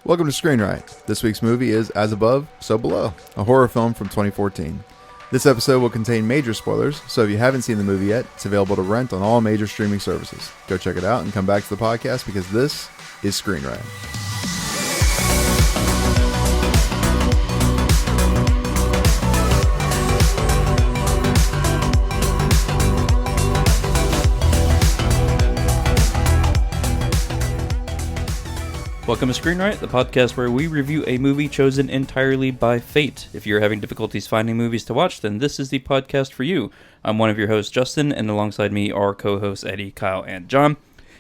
Welcome to Screen Riot. This week's movie is As Above, So Below, a horror film from 2014. This episode will contain major spoilers, so if you haven't seen the movie yet, it's available to rent on all major streaming services. Go check it out and come back to the podcast because this is Screen Riot. Welcome to Screen Riot, the podcast where we review a movie chosen entirely by fate. If you're having difficulties finding movies to watch, then this is the podcast for you. I'm one of your hosts, Justin, and alongside me are co-hosts Eddie, Kyle, and John.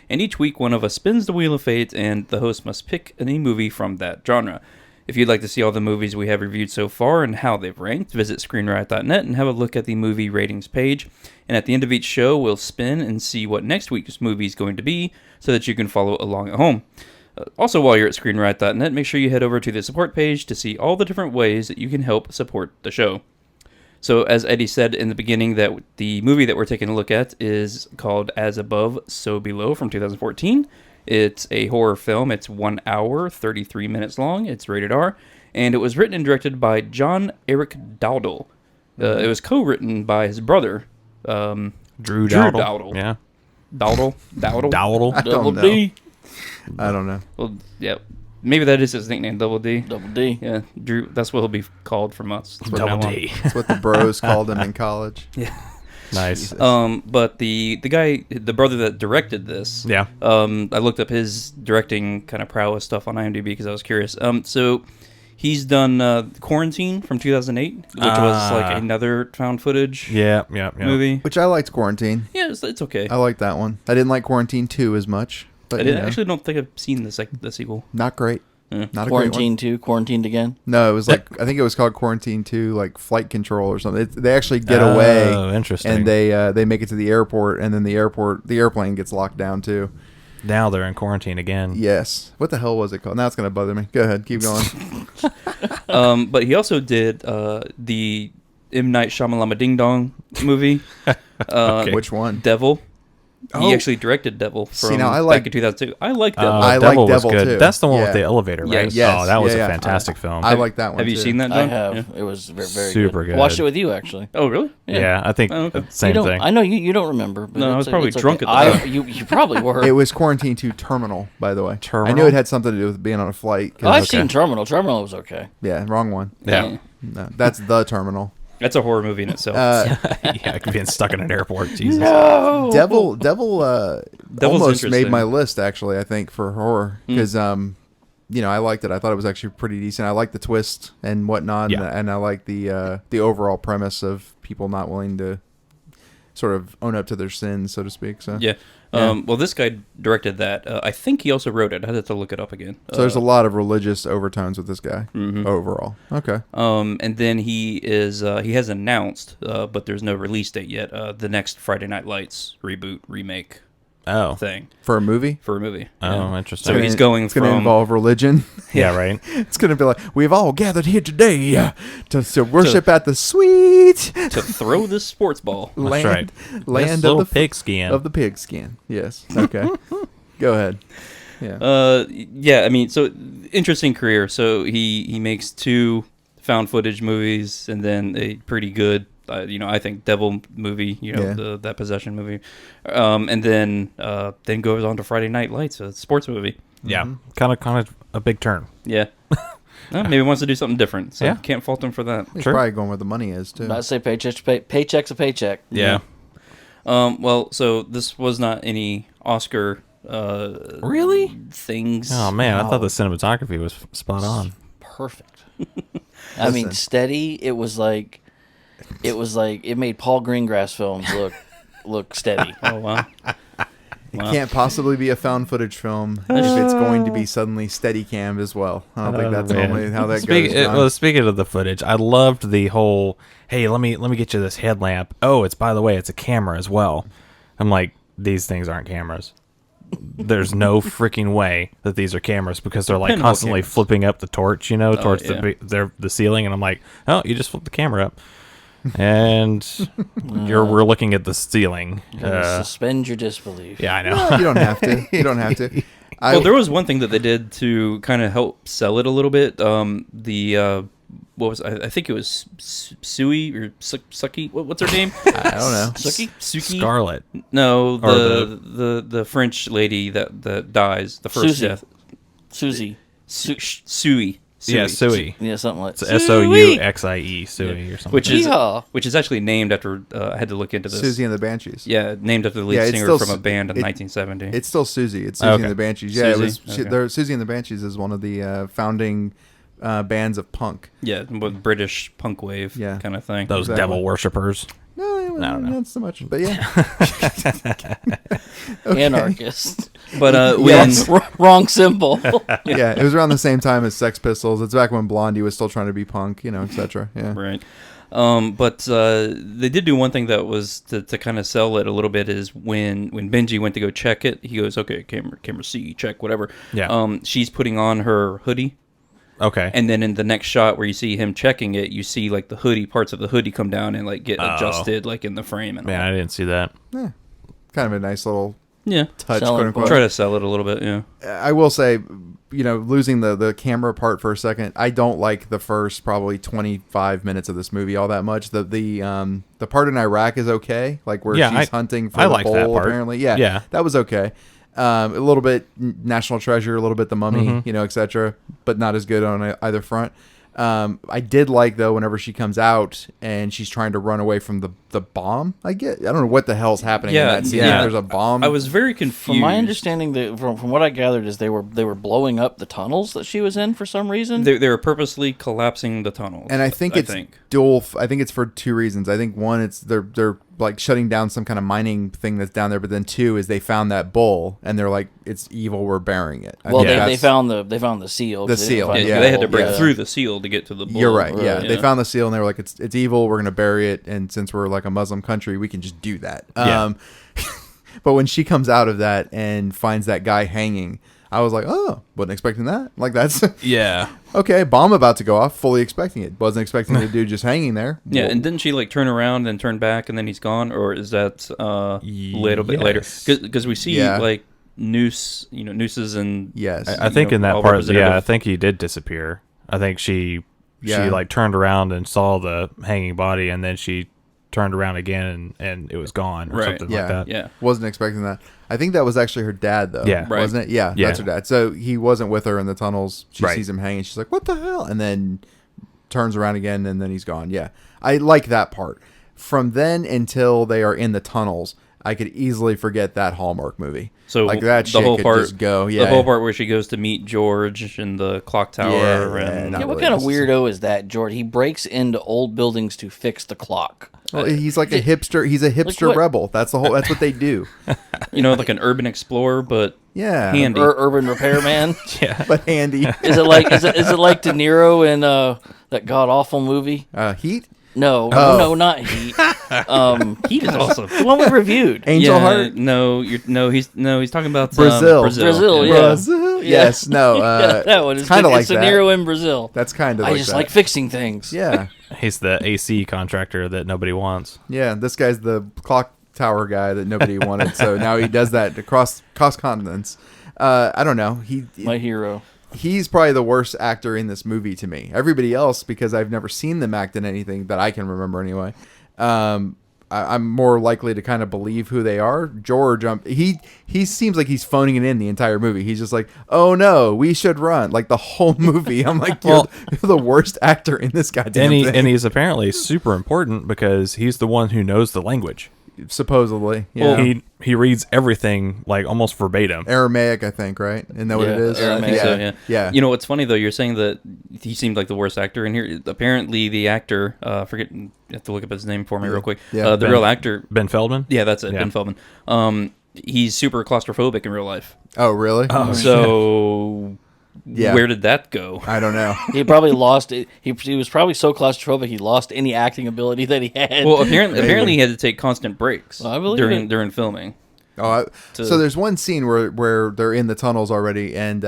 And each week, one of us spins the wheel of fate, and the host must pick any movie from that genre. If you'd like to see all the movies we have reviewed so far and how they've ranked, visit ScreenRiot.net and have a look at the movie ratings page. And at the end of each show, we'll spin and see what next week's movie is going to be so that you can follow along at home. Also, while you're at ScreenRiot.net, make sure you head over to the support page to see all the different ways that you can help support the show. So, as Eddie said in the beginning, that the movie that we're taking a look at is called As Above, So Below from 2014. It's a horror film. It's 1 hour, 33 minutes long. It's rated R. And it was written and directed by John Erick Dowdle. It was co-written by his brother, Drew Dowdle. Yeah. Dowdle? Dowdle. I don't Double know. D. I don't know. Well, yeah. Maybe that is his nickname, Double D. Double D. Yeah, Drew. That's what he'll be called from us. That's what Double now on. D. That's what the bros called him in college. Yeah. Nice. But the guy, the brother that directed this. Yeah. I looked up his directing kind of prowess stuff on IMDb because I was curious. So he's done Quarantine from 2008, which was like another found footage Yeah. movie. Which I liked Quarantine. Yeah, it's okay. I liked that one. I didn't like Quarantine 2 as much. But, I actually don't think I've seen the sequel. not great. Yeah. Not a great Quarantine one. 2, Quarantined Again. No, it was like, I think it was called Quarantine 2, like Flight Control or something. They actually get away. Oh, interesting. And they make it to the airport, and then the airplane gets locked down too. Now they're in quarantine again. Yes. What the hell was it called? Now it's going to bother me. Go ahead. Keep going. But he also did the M. Night Shyamalan Ding Dong movie. Okay. Which one? Devil. Oh. He actually directed Devil from See, now I like- back in 2002. I like Devil. I like Devil was Devil, good. too. That's the one Yeah. with the elevator, right? Yes. Oh, that was Yeah. a fantastic film. I like that one Have you too. seen that, John? I have. Yeah. It was very, very Super good. good. Watched it with you, actually. Oh, really? Yeah, I think Oh, okay. same you don't, thing. I know you don't remember. But No, I was probably it's drunk okay. at the time. You probably were. It was Quarantine 2 Terminal, by the way. Terminal? I knew it had something to do with being on a flight. 'cause- I've seen Terminal. Terminal was okay. Yeah, wrong one. Yeah. No, that's The Terminal. That's a horror movie in itself. Yeah, being stuck in an airport. Jesus. No. Devil Devil's almost made interesting. my list, actually, I think, for horror. Because, I liked it. I thought it was actually pretty decent. I liked the twist and whatnot. Yeah. And I liked the overall premise of people not willing to sort of own up to their sins, so to speak. So yeah. Well, this guy directed that. I think he also wrote it. I had to look it up again. So there's a lot of religious overtones with this guy overall. Okay. And then he has announced, but there's no release date yet, the next Friday Night Lights reboot, remake Oh. thing For a movie? for a movie. Oh, Yeah. interesting. So he's going It's going to from... involve religion. Yeah, right. It's going to be like, we've all gathered here today to worship at the sweet to throw this sports ball. land, right. land This of little the pigskin. Of the pigskin. Yes. Okay. Go ahead. Yeah. Yeah, I mean, so interesting career. So he makes 2 found footage movies and then a pretty good, I think Devil movie, Yeah. that possession movie, and then goes on to Friday Night Lights, a sports movie. Yeah, kind of a big turn. Yeah. Well, maybe he wants to do something different. So Yeah. can't fault him for that. He's Sure. probably going where the money is, too. I'd say paycheck's a paycheck. Yeah. Well, so this was not any Oscar Really? things. Oh man, I Wow. thought the cinematography was spot on. Perfect. I mean, Listen. steady. It was like it made Paul Greengrass films look steady. Oh wow. It can't possibly be a found footage film if it's going to be suddenly steady cam as well. I don't think that's man. normally how that goes. John. Well, speaking of the footage, I loved the whole. Hey, let me get you this headlamp. Oh, it's by the way, it's a camera as well. I'm like, these things aren't cameras. There's no freaking way that these are cameras because they're like Pinhole constantly cameras. flipping up the torch, towards yeah. the ceiling, and I'm like, oh, you just flip the camera up, and we're looking at the ceiling. Suspend your disbelief. Yeah, I know. No, you don't have to. You don't have to. Well, there was one thing that they did to kind of help sell it a little bit. What was I think it was Sui or Suki? What's her name? I don't know. Suki? Scarlett. No, Or the French lady that dies, the first Susie. death. Susie. Sui. Yeah, Sui. Yeah, something like It's Souxie, Sui or something. Which is actually named after. I had to look into this. Susie and the Banshees. Yeah, named after the lead Yeah, it's singer still from a band in 1970. It's still Susie. It's Susie Okay. and the Banshees. Yeah, Susie? it was. Okay. Susie and the Banshees is one of the founding bands of punk. Yeah, with British punk wave Yeah. kind of thing. Those Exactly. devil worshippers. No, I don't know. not so much. But yeah, Anarchist. But Yes. Wrong symbol. yeah, it was around the same time as Sex Pistols. It's back when Blondie was still trying to be punk, etc. Yeah, Right. But they did do one thing that was to kind of sell it a little bit is when Benji went to go check it, he goes, okay, camera C, check, whatever. Yeah. She's putting on her hoodie. Okay. And then in the next shot where you see him checking it, you see like the hoodie, parts of the hoodie come down and like get adjusted like in the frame. And Man, all. I didn't see that. kind of a nice little Yeah. touch, Selling quote unquote. Try to sell it a little bit, yeah. I will say, losing the camera part for a second, I don't like the first probably 25 minutes of this movie all that much. The part in Iraq is okay, like where she's hunting for I the liked that bowl, part. apparently. Yeah, Yeah. that was okay. A little bit National Treasure, a little bit The Mummy, etc., but not as good on either front. I did like, though, whenever she comes out and she's trying to run away from the bomb. I don't know what the hell's happening in that scene. yeah. There's a bomb. I was very confused. From my understanding, from what I gathered, is they were blowing up the tunnels that she was in for some reason. They were purposely collapsing the tunnels. And I think it's dual. I think it's for two reasons. I think one, it's they're like shutting down some kind of mining thing that's down there. But then two is they found that bull and they're like, it's evil. We're burying it. Well, they found the seal. The seal, Yeah, they had to break through the seal to get to the bull. You're right. Yeah, they found the seal and they were like, it's evil. We're gonna bury it. And since we're like a Muslim country, we can just do that. Yeah. But when she comes out of that and finds that guy hanging, I was like, oh, wasn't expecting that. Like that's Yeah. okay. Bomb about to go off. Fully expecting it. Wasn't expecting the dude just hanging there. Yeah, and didn't she like turn around and turn back and then he's gone, or is that a little bit later? Because we see like nooses and Yes. I think in that all part, representative. I think he did disappear. I think she like turned around and saw the hanging body, and then she turned around again and it was gone or something like that. Yeah. Wasn't expecting that. I think that was actually her dad, though. Yeah. Right. Wasn't it? Yeah, Yeah. that's her dad. So he wasn't with her in the tunnels. She Right. sees him hanging. She's like, what the hell? And then turns around again, and then he's gone. Yeah. I like that part. From then until they are in the tunnels, I could easily forget that Hallmark movie. So like that the shit whole could part, just go. Yeah. the whole part where she goes to meet George in the clock tower. Yeah, and not what really. kind of weirdo is that, George? He breaks into old buildings to fix the clock. Well, he's like a hipster. He's a hipster what- rebel. That's the whole. That's what they do. like an urban explorer, but Yeah. handy. Urban repairman. But handy. Is it like is it like De Niro in that god awful movie? Heat. No, Oh. no, not Heat. Heat is awesome. The one we reviewed. Angel Heart. No, he's talking about Brazil. Brazil, yeah. Brazil. Yes. No. That one is kind of like it's De that. Niro in Brazil. That's kind of I like just that. like fixing things. Yeah. He's the AC contractor that nobody wants. Yeah, this guy's the clock tower guy that nobody wanted, so now he does that across continents. I don't know. My hero. He's probably the worst actor in this movie to me. Everybody else, because I've never seen them act in anything that I can remember anyway. I'm more likely to kind of believe who they are. George, he seems like he's phoning it in the entire movie. He's just like, oh no, we should run. Like the whole movie. I'm like, you're the worst actor in this goddamn thing. And he's apparently super important because he's the one who knows the language. Supposedly. Yeah. Well, he reads everything like almost verbatim. Aramaic, I think, right? Isn't that what it is? I think so, yeah. Yeah. You know what's funny though? You're saying that he seemed like the worst actor in here. Apparently, the actor, you have to look up his name for me real quick. Yeah. The real actor, Ben Feldman? yeah, that's it, Yeah. Ben Feldman. He's super claustrophobic in real life. Oh, really? So, Yeah. where did that go? I don't know. He probably lost it. He was probably so claustrophobic he lost any acting ability that he had. Well, apparently he had to take constant breaks I believe during filming. So there's one scene where they're in the tunnels already, and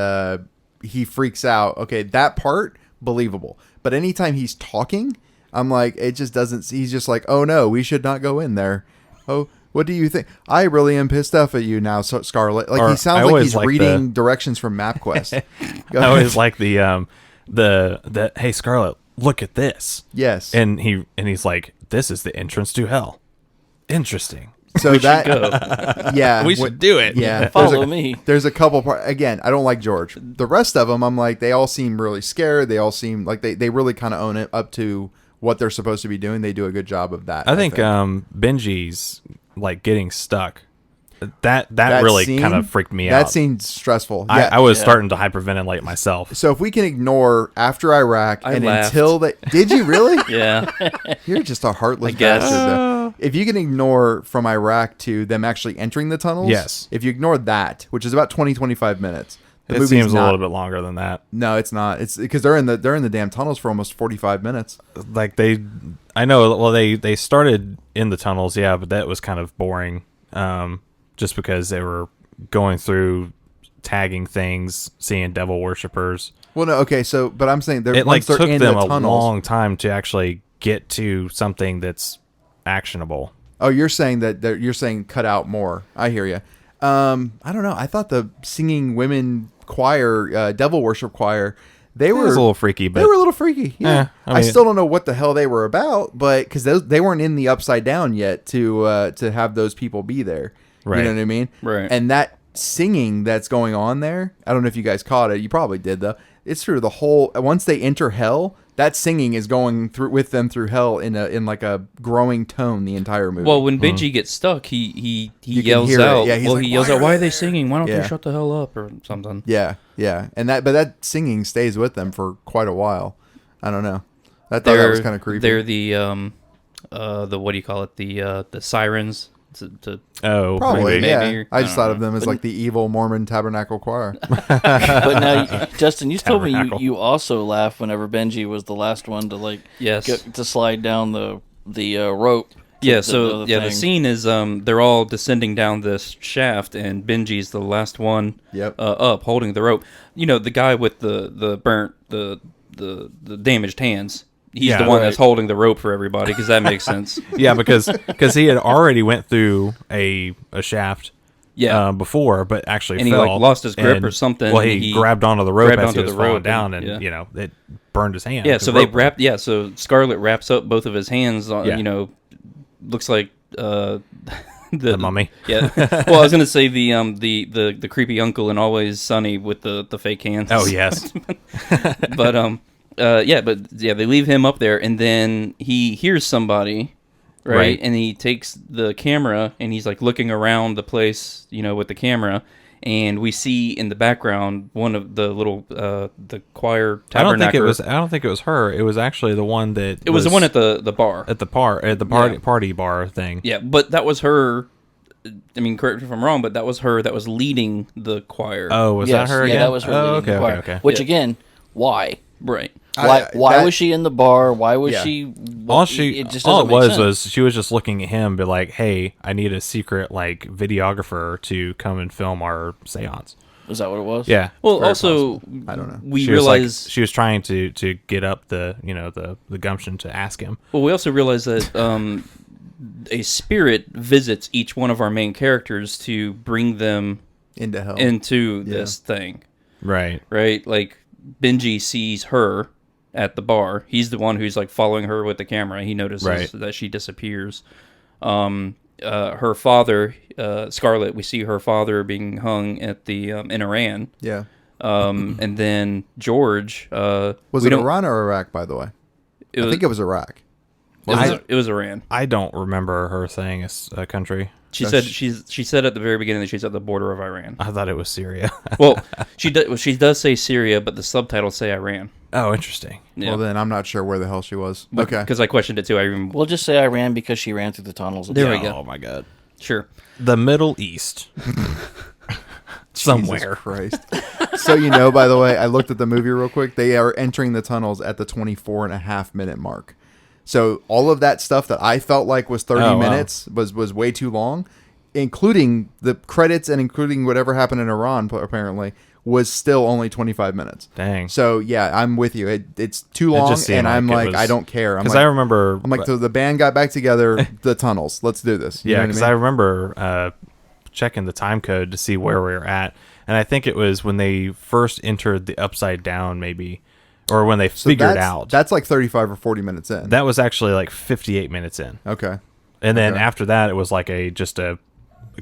he freaks out. Okay, that part believable, but anytime he's talking, I'm like, it just doesn't. He's just like, oh no, we should not go in there. Oh, What do you think? I really am pissed off at you now, Scarlett. Like Or he sounds I like always he's like reading directions from MapQuest. Go I always ahead. like the hey Scarlett, look at this. Yes. And he's like, this is the entrance to hell. Interesting. So that Go. yeah, We should do it. Yeah, Follow me. There's a couple again, I don't like George. The rest of them, I'm like, they all seem really scared. They all seem like they really kind of own it up to what they're supposed to be doing. They do a good job of that. I think Benji's like getting stuck. That really scene- kind of freaked me that out. seems stressful. I, Yeah. I was starting to hyperventilate myself. So if we can ignore after Iraq I and laughed. until they did you really? Yeah. You're just a heartless I guess. bastard. Though. If you can ignore from Iraq to them actually entering the tunnels, Yes. If you ignore that, which is about 2025 minutes, the It movie's seems a not- little bit longer than that. No, it's not. It's because they're in the damn tunnels for almost 45 minutes. Like I know. Well, they started in the tunnels, yeah, but that was kind of boring. Just because they were going through tagging things, seeing devil worshippers. Well, no, okay. So, but I'm saying It like they're took in them the a tunnels. long time to actually get to something that's actionable. Oh, you're saying that you're saying cut out more. I hear you. I don't know. I thought the singing women choir, devil worship choir, they It were was a little freaky, but they were a little freaky. Yeah, I I mean- still don't know what the hell they were about, but because they weren't in the upside down yet to have those people be there. Right. You know what I mean? Right. And that singing that's going on there, I don't know if you guys caught it. You probably did though. It's through the whole. Once they enter hell, that singing is going through with them through hell in like a growing tone the entire movie. Well, when Benji gets stuck, he You can yells hear it. out. Yeah, he's well, like, he yells "Why out, are "Why are they they singing? Why don't Yeah. they shut the hell up?" or something. Yeah, and that singing stays with them for quite a while. I don't know. I thought that was kind of creepy. They're the what do you call it? The sirens. To oh, Probably, maybe, yeah. or- I just I don't thought of know. them as like the evil Mormon Tabernacle Choir. But now, Justin, you told me Tabernacle. you also laughed whenever Benji was the last one to Yes. to slide down the rope. to Yeah, the so other the thing. scene is they're all descending down this shaft, and Benji's the last one Yep. up, holding the rope. You know, the guy with the burnt the damaged hands. He's Yeah, the one right. that's holding the rope for everybody because that makes sense. yeah, because he had already went through a shaft. Yeah. Before, but actually And he, fell like, lost his grip and- or something, Well, and he he grabbed onto the rope grabbed as onto he was the falling rope down, and- and yeah. it burned his hand. Yeah, 'cause so the they rope- wrapped. Yeah, so Scarlett wraps up both of his hands. On, Yeah. You know, looks like the mummy. Yeah. Well, I was gonna say the creepy uncle in Always Sunny with the fake hands. Oh yes, But they leave him up there, and then he hears somebody, right? Right. And he takes the camera and he's like looking around the place, you know, with the camera. And we see in the background one of the little the choir I don't think tabernacle. it was her. It was actually the one that It was the one at the bar. at the party bar thing. Yeah, but that was her. I mean, correct me if I'm wrong, but that was her that was leading the choir. Oh, was Yes, that her yeah, again? that was her. Oh, leading okay, the choir. okay. Which Yeah. again, why? Right. Why was she in the bar? Why was Yeah. she? All It just all doesn't it make was sense. she was just looking at him, be like, "Hey, I need a secret like videographer to come and film our séance." Is that what it was? Yeah. Well, very also, I don't know. we she was like, realize. she was trying to get up the the gumption to ask him. Well, we also realize that a spirit visits each one of our main characters to bring them Into hell. into Yeah. this thing, Right. right? Like Benji sees her at the bar. He's the one who's like following her with the camera. He notices Right. that she disappears. Her father, Scarlett, we see her father being hung at the in Iran. yeah. And then George Was we it don't- Iran or Iraq, by the way? It I was, think it was Iraq. it was Iran. I don't remember her saying a country. She No, said she- she said at the very beginning that she's at the border of Iran. I thought it was Syria. Well, she does say Syria, but the subtitles say Iran. Oh, interesting. Yeah. Well, then I'm not sure where the hell she was. Okay. Because I questioned it too. I even We'll just say I ran because she ran through the tunnels. There we go. Oh my god. sure. The Middle East. Somewhere. Jesus Christ. So, you know, by the way, I looked at the movie real quick. They are entering the tunnels at the 24.5-minute mark. So all of that stuff that I felt like was 30 Oh, wow. minutes was way too long, including the credits and including whatever happened in Iran, apparently, was still only 25 minutes. Dang. So yeah, I'm with you. It's too long, just seemed and I'm like it like, was- I don't care. Because I remember... I'm like, so the band got back together, the tunnels. Let's do this. You know Yeah, what I because mean? I remember checking the time code to see where we were at. And I think it was when they first entered the Upside Down, maybe, or when they figured out. That's like 35 or 40 minutes in. That was actually like 58 minutes in. Okay. And then Okay. after that, it was like just a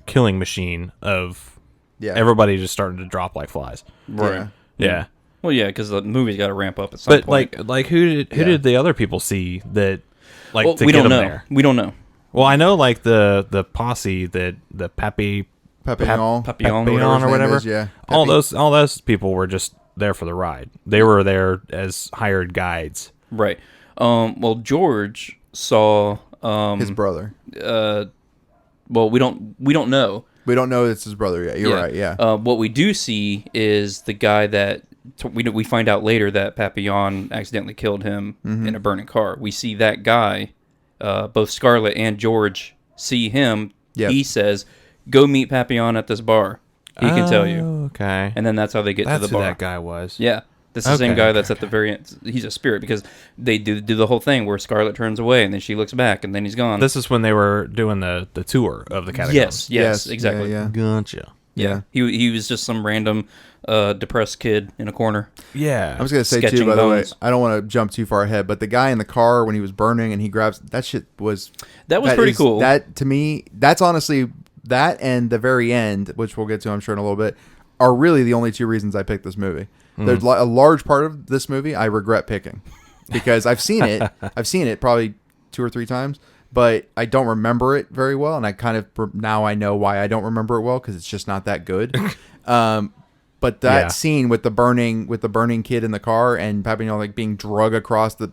killing machine of Yeah. everybody just starting to drop like flies. Right. Yeah. Well, yeah, because the movie's got to ramp up at some But point. like who did the other people see that like Well, to we get don't them know. there? We don't know. Well, I know like the posse that the Papillon. Papillon, Papillon his or name whatever. is, yeah. All Pepe. those people were just there for the ride. They were there as hired guides. Right. Well, George saw His brother. well, we don't know. We don't know it's his brother yet. You're right. Yeah. What we do see is the guy that we find out later that Papillon accidentally killed him in a burning car. We see that guy. Both Scarlett and George see him. Yep. He says, "Go meet Papillon at this bar. He can tell you." Okay. And then that's how they get That's to the who bar. that guy was. Yeah. This is the same Okay, guy okay, that's at the very end. He's a spirit because they do the whole thing where Scarlett turns away and then she looks back and then he's gone. This is when they were doing the tour of the catacombs. Yes, exactly. Yeah. Gotcha. Yeah. He was just some random depressed kid in a corner. Yeah. I was gonna say too. Sketching By the way, bones. I don't want to jump too far ahead, but the guy in the car when he was burning and he grabs that shit was Pretty cool. That to me, that's honestly that and the very end, which we'll get to, I'm sure in a little bit, are really the only two reasons I picked this movie. There's a large part of this movie I regret picking because I've seen it. I've seen it probably 2 or 3 times, but I don't remember it very well, and I kind of now I know why I don't remember it well because it's just not that good. But that Yeah. scene with the burning kid in the car and Papillon like being drug across the,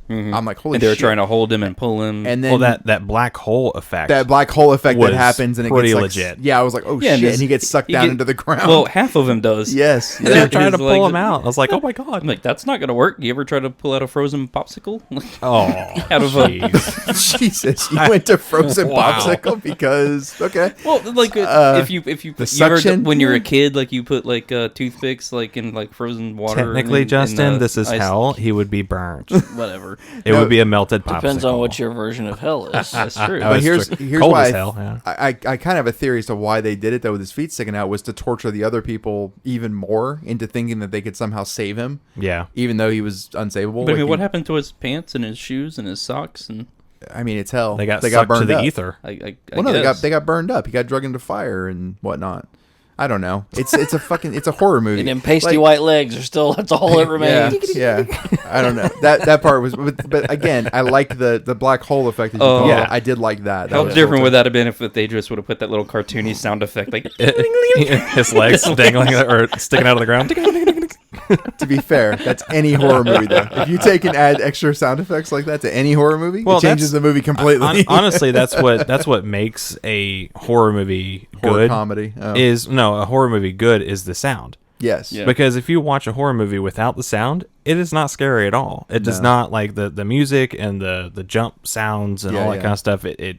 I'm like, holy And they were shit. trying to hold him and pull him. And then Well, that black hole effect. that black hole effect that was happens and it pretty gets like, legit. Yeah, I was like, oh Yeah, shit, and he gets sucked down into the ground. Well, half of him does. yes, they were yeah. trying to His pull legs- him out. I was like, oh my god. I'm like, that's not going to work. You ever try to pull out a frozen popsicle? Oh, Out of a- jeez. Jesus, you went to frozen Wow. popsicle because okay. Well, like if you the you ever, suction? when you're a kid, like you put like toothpicks like in like frozen water. Technically, in Justin, the this is ice- hell. He would be burnt. Whatever. It would be a melted popsicle. Depends on what your version of hell is. That's true. Oh, But it's here's true. here's Cold why as hell, yeah. I kind of have a theory as to why they did it though with his feet sticking out was to torture the other people even more into thinking that they could somehow save him, Yeah. even though he was unsavable. But I Like, mean, what he- happened to his pants and his shoes and his socks? And I mean, it's hell. They got sucked burned to the up. ether. I Well, no, guess. they got burned up. He got dragged into fire and whatnot. I don't know. It's a horror movie. And them pasty Like, white legs are still, that's all that remains. Yeah. I don't know. That part was, but again, I like the black hole effect. That you Oh. call Yeah. it. I did like that. How was different cool, would too. that have been if they just would have put that little cartoony sound effect, like His legs dangling or sticking out of the ground. To be fair, that's any horror movie though. If you take and add extra sound effects like that to any horror movie, Well, it changes the that's- movie completely. Honestly, that's what makes a horror movie horror good. comedy. Oh. A horror movie good is the sound. Yes. Yeah. Because if you watch a horror movie without the sound, it is not scary at all. It does No. not like the music and the jump sounds and Yeah, all that yeah. kind of stuff. It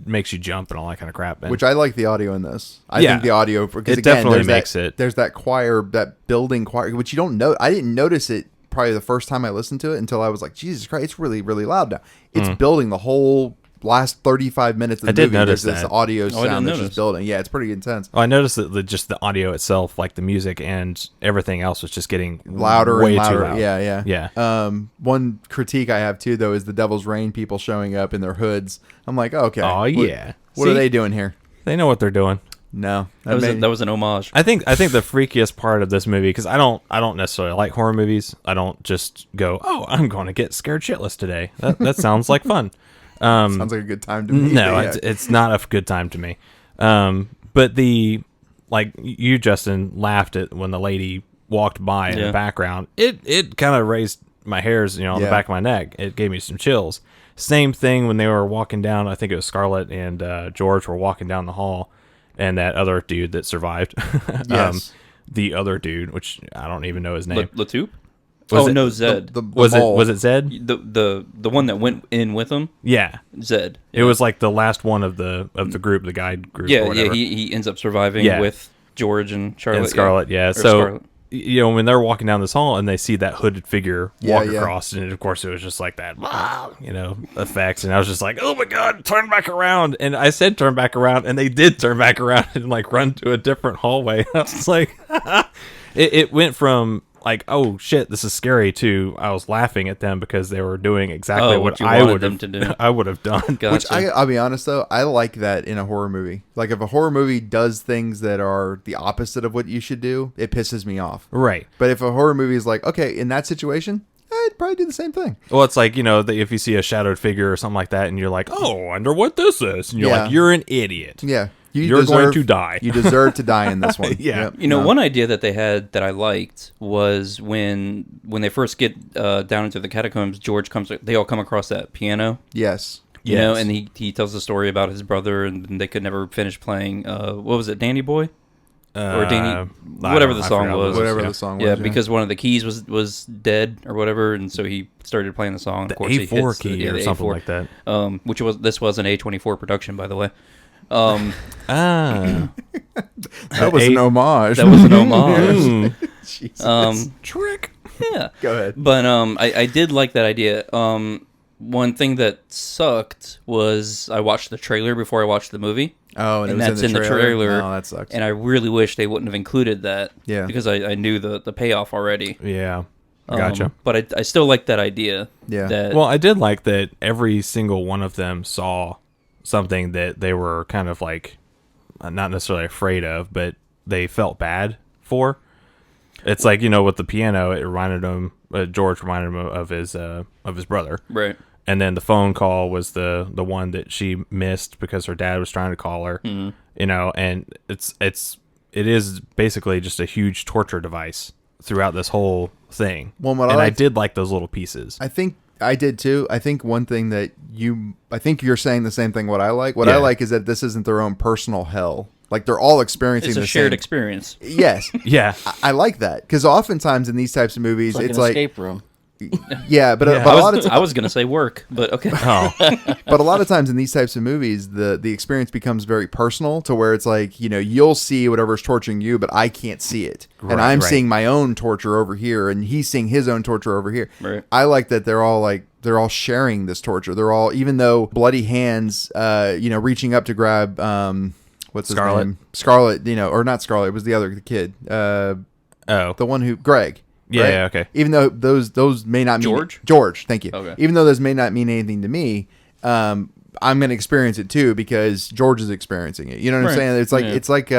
makes you jump and all that kind of crap. And Which I like the audio in this. I Yeah. think the audio because It again, definitely there's makes that, it. There's that choir, that building choir, which you don't know. I didn't notice it probably the first time I listened to it until I was like, Jesus Christ, it's really really loud now. It's building the whole last 35 minutes of the I did movie. notice There's this that. audio didn't sound that's notice. just building. Yeah, it's pretty intense. I noticed that just the audio itself, like the music and everything else, was just getting Louder way and louder. too loud. Yeah. One critique I have too though is the Devil's Reign people showing up in their hoods. I'm like, oh, okay. Oh, What- yeah. What are See? they doing here? They know what they're doing. No. that was an homage. I think the freakiest part of this movie, because I don't necessarily like horror movies. I don't just go, oh, I'm going to get scared shitless today. That sounds like fun. Sounds like a good time to me. No, Yeah. it's not a good time to me. But you, Justin, laughed at when the lady walked by in Yeah. the background. It kind of raised my hairs, on the Yeah. back of my neck. It gave me some chills. Same thing when they were walking down. I think it was Scarlett and George were walking down the hall, and that other dude that survived. Yes. The other dude, which I don't even know his name. Latoop? Was Oh it- no, Zed. The was mole. it Zed? The one that went in with him, Yeah. Zed. It was like the last one of the group, the guide group. or Yeah, whatever. he ends up surviving Yeah. with George and Charlotte. and Scarlett, yeah. Or So Scarlett. you know, when they're walking down this hall and they see that hooded figure walk yeah. across, and of course it was just like that, you know, effects, and I was just like, oh my god, turn back around, and I said turn back around, and they did turn back around and like run to a different hallway. I was like, it went from like, oh shit, this is scary, to I was laughing at them because they were doing exactly what you I wanted would them have to do. I would have done. Gotcha. Which I'll be honest though, I like that in a horror movie. Like if a horror movie does things that are the opposite of what you should do, it pisses me off. Right. But if a horror movie is like, okay, in that situation, I'd probably do the same thing. Well, it's like, you know, if you see a shadowed figure or something like that, and you're like, oh, I wonder what this is, and you're Yeah. like, you're an idiot. Yeah. You're going to die. You deserve to die in this one. Yeah. Yep. You know, No. one idea that they had that I liked was when they first get down into the catacombs, they all come across that piano, Yes. you know, Yes. and he tells the story about his brother, and they could never finish playing, what was it, Danny Boy? Or Danny, whatever the song was. Whatever yeah. the song was. Yeah, because one of the keys was dead or whatever, and so he started playing the song. The Of course, he A4 hits key the or something A4, like that. this was an A24 production, by the way. Ah. that was an homage. That was an homage. Mm. Jesus. Trick. Yeah. Go ahead. But I did like that idea. One thing that sucked was I watched the trailer before I watched the movie. Oh, and it was that's in the trailer. Oh, that sucks. And I really wish they wouldn't have included that. Yeah. Because I knew the payoff already. Yeah. Gotcha. But I still like that idea. Yeah. That, Well, I did like that every single one of them saw something that they were kind of like not necessarily afraid of, but they felt bad for. It's like, you know, with the piano, it reminded him, George reminded him of his brother. right. And then the phone call was the one that she missed because her dad was trying to call her. Mm-hmm. You know, and it is basically just a huge torture device throughout this whole thing. Well, what I and I liked- did like those little pieces. I think I did too. I think one thing that I think you're saying the same thing. What I like Yeah. is that this isn't their own personal hell. Like they're all experiencing It's a the shared same. experience. Yes, Yeah. I like that because oftentimes in these types of movies, It's like it's an like escape room. yeah, but Yeah. but a lot of I was gonna say work, but okay. Oh. but a lot of times in these types of movies, the experience becomes very personal to where it's like, you know, you'll see whatever's torturing you, but I can't see it, and Right, I'm right. seeing my own torture over here, and he's seeing his own torture over here. Right. I like that they're all sharing this torture. They're all, even though bloody hands, you know, reaching up to grab what's his Scarlett. name? Scarlett, you know, or not Scarlett. It was the other kid, Oh. the one who Greg. Yeah, right? yeah, okay. Even though those may not mean George, thank you. Okay. Even though those may not mean anything to me, I'm going to experience it too because George is experiencing it. You know what I'm Right. saying? It's like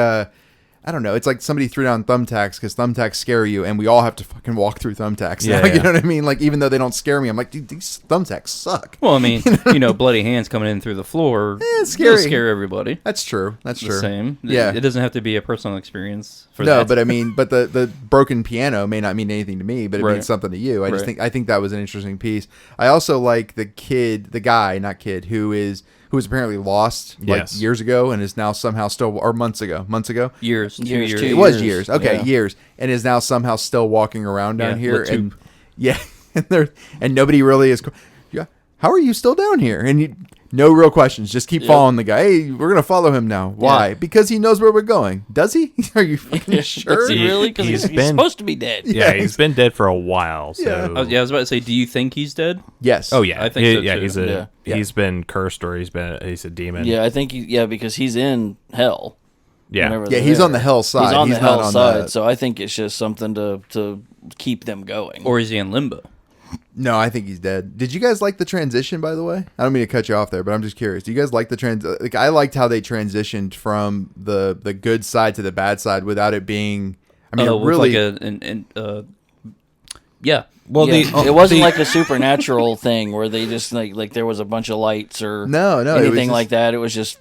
I don't know. It's like somebody threw down thumbtacks because thumbtacks scare you, and we all have to fucking walk through thumbtacks. Yeah, now, yeah. You know what I mean? Like even though they don't scare me, I'm like, dude, these thumbtacks suck. Well, I mean, you know, bloody hands coming in through the floor. it's scary. It'll scare everybody. That's true. That's The true. same. Yeah. It doesn't have to be a personal experience for No, that. but I mean, but the broken piano may not mean anything to me, but it Right. means something to you. Right. I think that was an interesting piece. I also like the guy, not kid, who was apparently lost like Yes. years ago and is now somehow still, or months ago. years, 2 Years, years. 2 It was years. years. Okay, Yeah. years, and is now somehow still walking around down Yeah, here, the and tube. yeah, and nobody really is. Yeah, how are you still down here? And no real questions. Just keep following the guy. Hey, we're gonna follow him now. Why? Yeah. Because he knows where we're going. Does he? Are you fucking sure? Does he He- really? Because he's he's been- supposed to be dead. Yeah, he's been dead for a while. So. Yeah. I was about to say, do you think he's dead? Yes. Oh yeah, I think so, yeah. too. He's been cursed, or he's a demon. Yeah, I think because he's in hell. yeah. whenever Yeah, they're he's there. on the hell side. He's on the not hell on side, the- so I think it's just something to keep them going. Or is he in limbo? No, I think he's dead. Did you guys like the transition, by the way? I don't mean to cut you off there, but I'm just curious. Do you guys like the like I liked how they transitioned from the good side to the bad side without it being I mean, it with really like yeah. Well, Yeah, it wasn't like a supernatural thing where they just like there was a bunch of lights or No, it was anything just- like that. It was just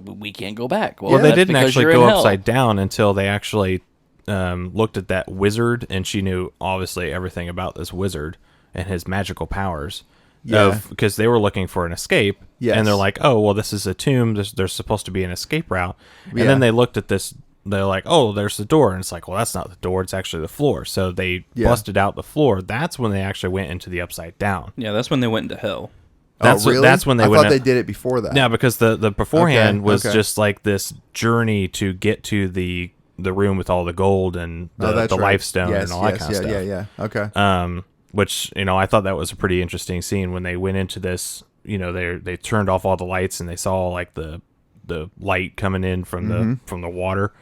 we can't go back. Well, they that's didn't because actually you're go in hell. upside down until they actually looked at that wizard, and she knew obviously everything about this wizard and his magical powers. Yeah. Because they were looking for an escape, Yes. and they're like, "Oh, well, this is a tomb. There's supposed to be an escape route." And Yeah. then they looked at this. They're like, "Oh, there's the door," and it's like, "Well, that's not the door. It's actually the floor." So they Yeah. busted out the floor. That's when they actually went into the upside down. Yeah, that's when they went into hell. That's oh, really? that's when they I went. thought they did it before that. Yeah, because the beforehand Okay, was okay. just like this journey to get to the the room with all the gold and the life stone and all that kind of stuff. Yeah. Okay. Which, I thought that was a pretty interesting scene when they went into this. They turned off all the lights and they saw like the light coming in from the water,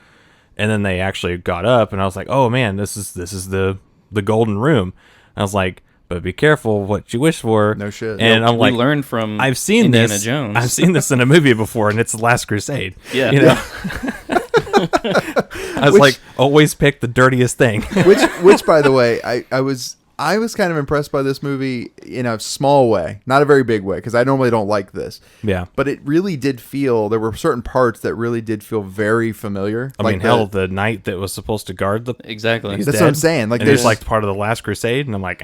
and then they actually got up, and I was like, oh man, this is the golden room. I was like, but be careful what you wish for. No shit. And I'm like, we learned from I've seen Indiana this. Jones. I've seen this in a movie before, and it's The Last Crusade. Yeah. I was like, always pick the dirtiest thing. which by the way, I was kind of impressed by this movie in a small way, not a very big way, because I normally don't like this. Yeah. But it really did feel, there were certain parts that really did feel very familiar. I mean, the knight that was supposed to guard the... Exactly. He's That's dead, what I'm saying. Like, and there's he's like part of the Last Crusade, and I'm like,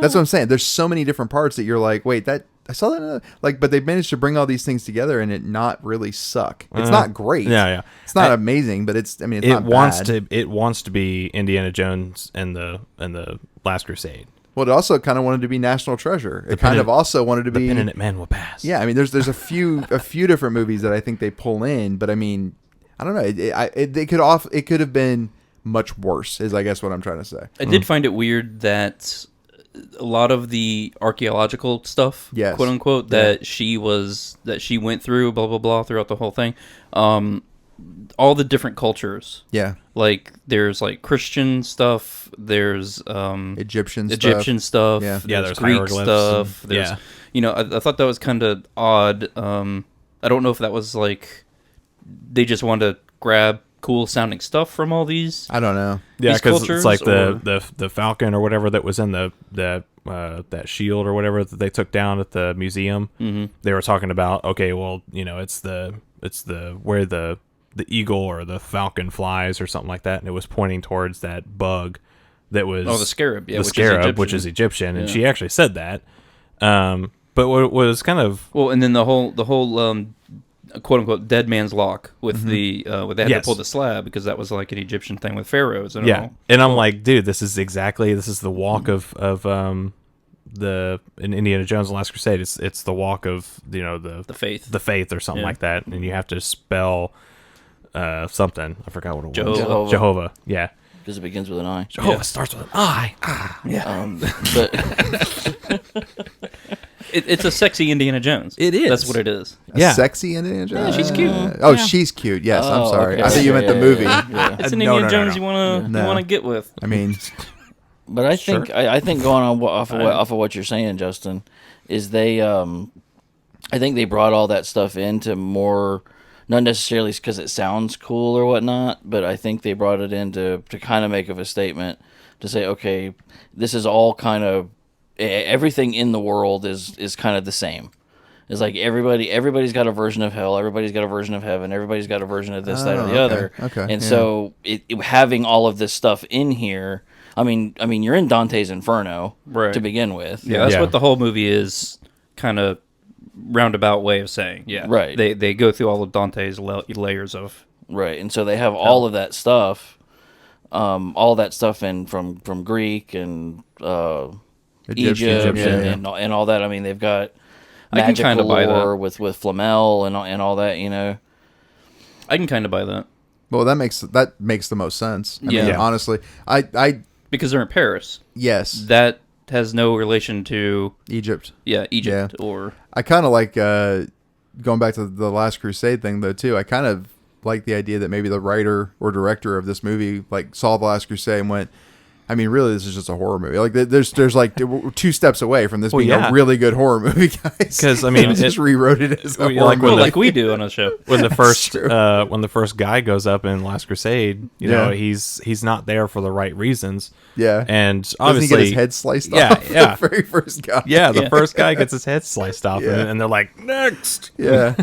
That's what I'm saying. There's so many different parts that you're like, wait, that I saw that. But they managed to bring all these things together and it not really suck. It's not great. Yeah. It's not amazing, but it's not bad. It wants to be Indiana Jones and the Last Crusade. Well, it also kind of wanted to be National Treasure. It kind of also wanted to be The Penitent Man will pass. Yeah, I mean, there's a few different movies that I think they pull in, but I mean, I don't know. It could have been much worse. Is I guess what I'm trying to say. I did find it weird that a lot of the archaeological stuff, Yes. quote unquote, that she went through, blah blah blah, throughout the whole thing. All the different cultures. Yeah. Like there's like Christian stuff, there's Egyptian stuff, Yeah. there's there's Greek hieroglyphs stuff. and- There's yeah. I thought that was kind of odd. I don't know if that was like they just wanted to grab cool sounding stuff from all these. I don't know. Yeah, these because it's like cultures, the Falcon or whatever that was in the that shield or whatever that they took down at the museum. Mm-hmm. They were talking about, okay, well, it's the where the eagle or the falcon flies or something like that, and it was pointing towards that bug that was the scarab, the scarab, which is Egyptian, and she actually said that. But what was kind of and then the whole quote unquote dead man's lock with the where they had to pull the slab because that was like an Egyptian thing with pharaohs and all. And I'm like, dude, this is the walk of in Indiana Jones and Last Crusade. It's the walk of the faith or something like that, and you have to spell something. I forgot what it was. Jehovah. Yeah. Because it begins with an I. Jehovah starts with an I. But It's a sexy Indiana Jones. It is. That's what it is. A sexy Indiana Jones. Yeah, she's cute. She's cute. Yes, I'm Oh, sorry. okay. I thought you meant the movie. It's an No, Indiana no, Jones no. you wanna get with. I mean, But I think I think going on off of what you're saying, Justin, is they I think they brought all that stuff into more, not necessarily because it sounds cool or whatnot, but I think they brought it in to kind of make of a statement to say, okay, this is all kind of everything in the world is kind of the same. It's like everybody's got a version of hell, everybody's got a version of heaven, everybody's got a version of this, that, or the other. Okay. And so having all of this stuff in here, I mean, you're in Dante's Inferno to begin with. Yeah, that's what the whole movie is, kind of roundabout way of saying. Yeah, Right. They go through all of Dante's layers of. Right, and so they have all of that stuff, in from Greek and Egypt and all that. I mean, they've got I can kinda magical buy lore that. with Flamel and all that. I can kind of buy that well, that makes the most sense. I mean, Yeah. honestly, I because they're in Paris. yes, That has no relation to Egypt. Egypt or. I kind of like going back to the Last Crusade thing though too. I kind of like the idea that maybe the writer or director of this movie like saw the Last Crusade and went, I mean, really, this is just a horror movie. Like, there's like 2 steps away from this being a really good horror movie, guys. 'Cause, I mean, They just rewrote it as a horror like movie. Like we do on a show. when the first guy goes up in Last Crusade, he's not there for the right reasons. Yeah, And doesn't obviously he get his head sliced off? Yeah. The very first guy. Yeah, the first guy gets his head sliced off, Yeah. and they're like, next. Yeah.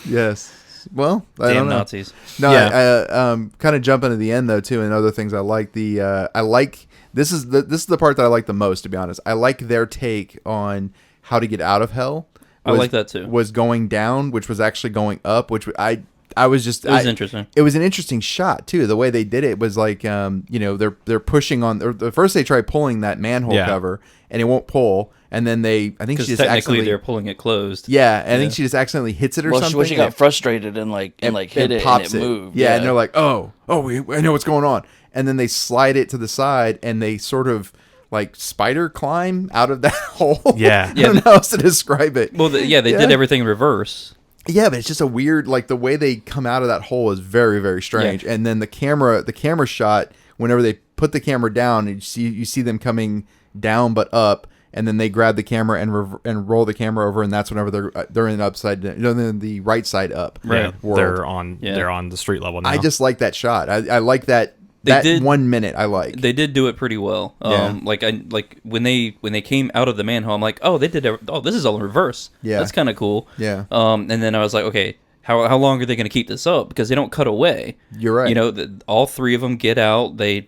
Yes. Well, I Damn don't know. Nazis. No, Yeah. kind of jumping to the end though too, and other things I like. This is the part that I like the most, to be honest. I like their take on how to get out of hell. I like that too. Was going down, which was actually going up, which I I was just It was interesting. It was an interesting shot too. The way they did it was like they're pushing on. Or first they try pulling that manhole cover and it won't pull, and then I think she just technically they're pulling it closed. Yeah, I think she just accidentally hits it or something. Well, she got frustrated and hit it pops and it moved. Yeah, and they're like, I know what's going on, and then they slide it to the side and they sort of like spider climb out of that hole. Yeah. I don't know how else to describe it. Well, they did everything in reverse. Yeah, but it's just a weird, like the way they come out of that hole is very, very strange. Yeah. And then the camera shot, whenever they put the camera down, and you see them coming down but up, and then they grab the camera and roll the camera over, and that's whenever they're in the right side up. Right. World. They're on the street level now. I just like that shot. I like that. That 1 minute I like. They did do it pretty well. Like when they came out of the manhole, I'm like, this is all in reverse. Yeah, that's kind of cool. Yeah. And then I was like, okay, how long are they going to keep this up? Because they don't cut away. You're right. All three of them get out. They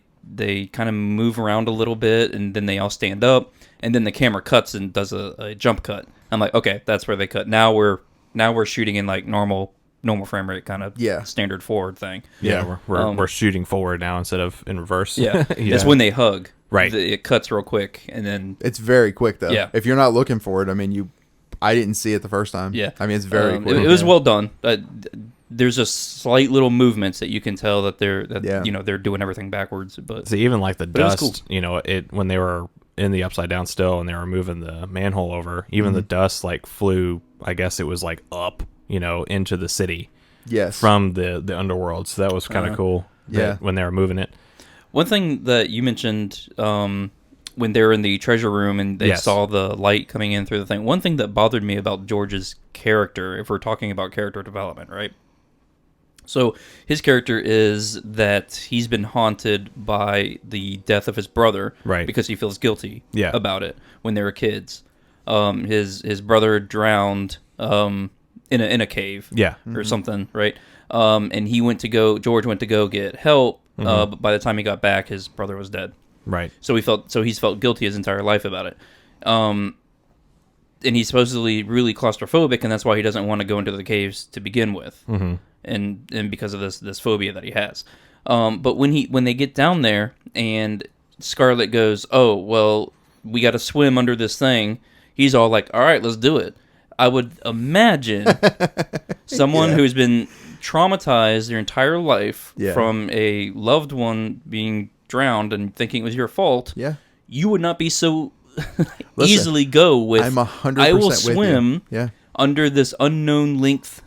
kind of move around a little bit, and then they all stand up, and then the camera cuts and does a jump cut. I'm like, okay, that's where they cut. Now we're shooting in like normal frame rate kind of standard forward thing. Yeah, we're shooting forward now instead of in reverse. Yeah. It's when they hug. Right. It cuts real quick, and then it's very quick though. Yeah. If you're not looking for it, I mean, I didn't see it the first time. Yeah. I mean, it's very quick. It was well done. There's just slight little movements that you can tell that they're doing everything backwards. But so even like the dust, cool. When they were in the upside down still and they were moving the manhole over, even the dust like flew. I guess it was like up. Into the city, from the underworld. So that was kind of cool. When they were moving it. One thing that you mentioned when they were in the treasure room and they saw the light coming in through the thing. One thing that bothered me about George's character, if we're talking about character development, right? So his character is that he's been haunted by the death of his brother, right? Because he feels guilty about it when they were kids. His brother drowned. In a cave, or something, right? And George went to go get help. But by the time he got back, his brother was dead. Right. So he's felt guilty his entire life about it. And he's supposedly really claustrophobic, and that's why he doesn't want to go into the caves to begin with. Mm-hmm. And because of this phobia that he has. But when they get down there, and Scarlett goes, "Oh well, we got to swim under this thing," he's all like, "All right, let's do it." I would imagine someone who's been traumatized their entire life from a loved one being drowned and thinking it was your fault. Yeah, you would not be so easily go with. I'm 100%. I will swim under this unknown length.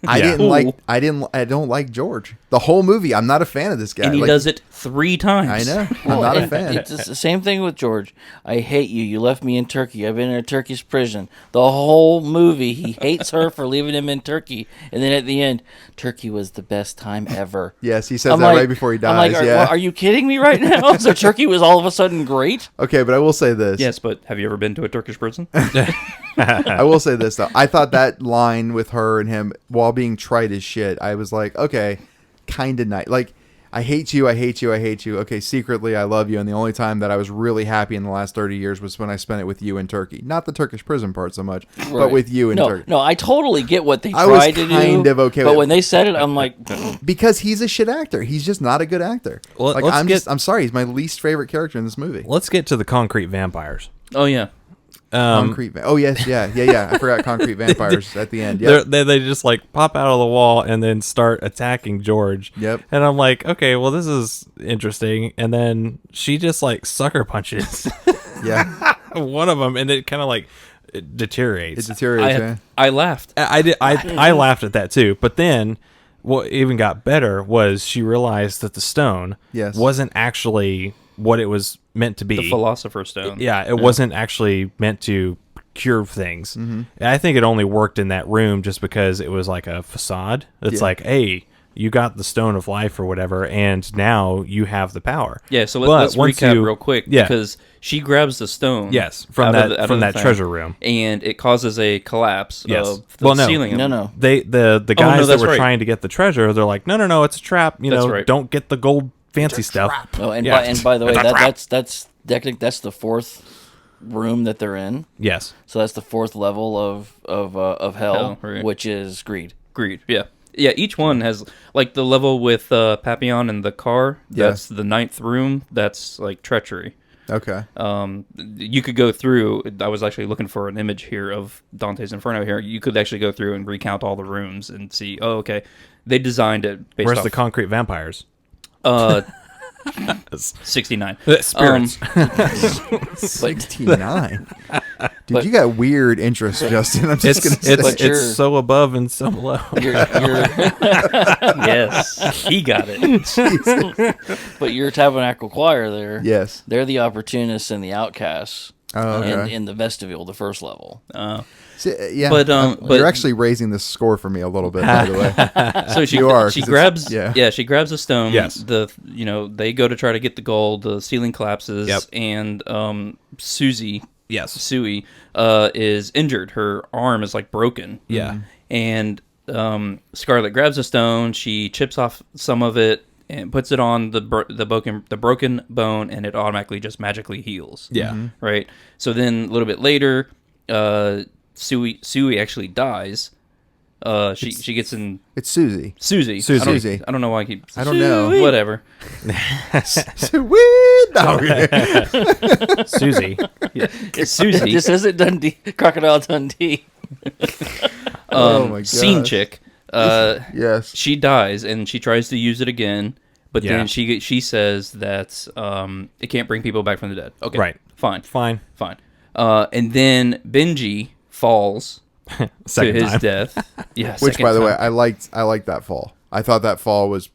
I don't like George. The whole movie, I'm not a fan of this guy. And he does it 3 times. I know. I'm not a fan. It's the same thing with George. I hate you. You left me in Turkey. I've been in a Turkish prison. The whole movie, he hates her for leaving him in Turkey. And then at the end, Turkey was the best time ever. Yes, he says that right before he dies. I'm like, are you kidding me right now? So Turkey was all of a sudden great? Okay, but I will say this. Yes, but have you ever been to a Turkish prison? I will say this, though. I thought that line with her and him, while being trite as shit, I was like, okay, kind of nice. Like, I hate you, I hate you, I hate you. Okay, secretly, I love you. And the only time that I was really happy in the last 30 years was when I spent it with you in Turkey. Not the Turkish prison part so much, but with you in Turkey. No, I totally get what they tried to do. I was kind of okay with it. But when they said it, I'm like... Because he's a shit actor. He's just not a good actor. Well, like, I'm sorry, he's my least favorite character in this movie. Let's get to the concrete vampires. Oh, yeah. Concrete. Oh yes, yeah. I forgot concrete vampires at the end. Yep. They just like pop out of the wall and then start attacking George. Yep. And I'm like, okay, well this is interesting. And then she just like sucker punches. One of them, and it kind of like it deteriorates. It deteriorates. I laughed. I laughed at that too. But then what even got better was she realized that the stone wasn't actually what it was meant to be. The Philosopher Stone. It wasn't actually meant to cure things. Mm-hmm. I think it only worked in that room just because it was like a facade. It's like, hey, you got the Stone of Life or whatever, and now you have the power. Yeah, so let's recap real quick, because she grabs the stone from that treasure room, and it causes a collapse of the ceiling. No. The guys that were trying to get the treasure, they're like, no, it's a trap. Don't get the gold fancy stuff. Oh, and by the way, that's the fourth room that they're in. Yes. So that's the fourth level of hell, right. Which is greed. Greed, yeah. Yeah, each one has, like, the level with Papillon and the car. That's the 9th room. That's, like, treachery. Okay. You could go through. I was actually looking for an image here of Dante's Inferno here. You could actually go through and recount all the rooms and see, oh, okay, they designed it based Where's off... the concrete vampires? 69. Spirits. 69. Dude, you got weird interests, Justin. I'm just going to say. It's so above and so below. Yes, he got it. But your Tabernacle Choir there, yes, they're the opportunists and the outcasts in the vestibule, the first level. Yeah, but you're actually raising the score for me a little bit, by the way. So she grabs she grabs a stone. Yes. They go to try to get the gold. The ceiling collapses, and Susie is injured. Her arm is like broken. Yeah, and Scarlett grabs a stone. She chips off some of it and puts it on the broken bone, and it automatically just magically heals. Yeah, right. So then a little bit later, Suey actually dies. She gets in. It's Susie. Susie. I don't know why I keep. I don't know. Whatever. Susie. Yeah. It's Susie. This isn't Dundee. Crocodile Dundee. Oh my god. Scene chick. Yes. She dies and she tries to use it again, but then she says that it can't bring people back from the dead. Okay. Right. Fine. And then Benji falls to his death. Yeah. Which, by the way, I liked that fall. I thought that fall was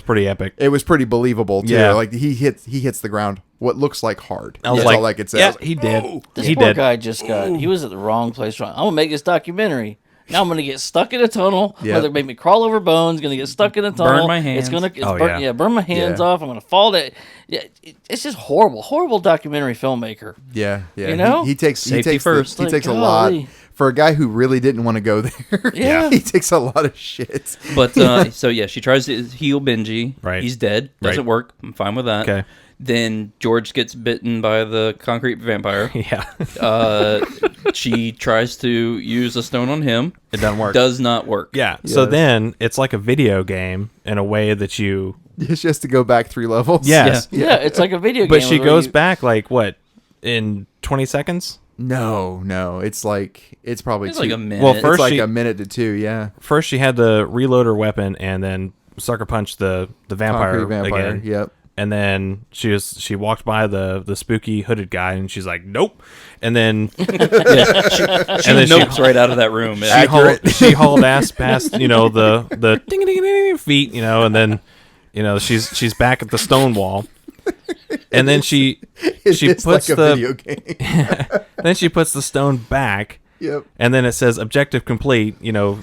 pretty epic. It was pretty believable too. Yeah. Like he hits the ground what looks like hard. I was That's like, all I could say. Yeah, he did. This poor guy he was at the wrong place. I'm gonna make this documentary. Now I'm gonna get stuck in a tunnel. Yep. Whether it make me crawl over bones, gonna get stuck in a tunnel. Burn my hands. Burn my hands off. I'm gonna fall to. Yeah, it's just horrible documentary filmmaker. Yeah. You know? he takes first. He takes a lot for a guy who really didn't want to go there. Yeah. He takes a lot of shit. But she tries to heal Benji. Right. He's dead. Doesn't work. I'm fine with that. Okay. Then George gets bitten by the concrete vampire. Yeah. She tries to use a stone on him. It doesn't work. Does not work. Yeah. So then it's like a video game in a way that you. It's just to go back 3 levels. Yes. Yeah, it's like a video game. But she goes back like what in 20 seconds? No. It's probably It's like a minute. Well, first it's like she, a minute to 2. Yeah. First she had to reload her weapon and then sucker punch the vampire, Concrete vampire. again. Yep. And then she walked by the spooky hooded guy and she's like, nope. And then she nopes right out of that room. she hauled ass past the ding ding ding feet and then she's back at the stone wall. And then she puts like a the video game. then she puts the stone back. Yep. And then it says objective complete,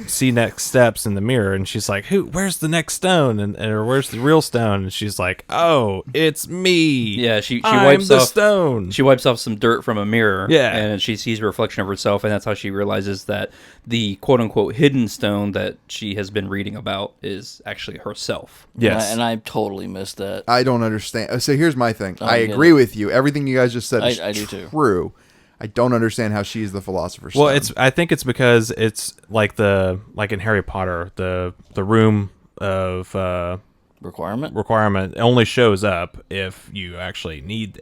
see next steps in the mirror. And she's like, where's the next stone? Or where's the real stone? And she's like, oh, it's me. Yeah, she I'm wipes the off stone. She wipes off some dirt from a mirror. Yeah. And she sees a reflection of herself, and that's how she realizes that the quote unquote hidden stone that she has been reading about is actually herself. Yes. And I totally missed that. I don't understand. So here's my thing. I agree with you. Everything you guys just said is I do too. true. I don't understand how she's the Philosopher's Stone. Well, I think it's because it's like in Harry Potter, the room of requirement only shows up if you actually need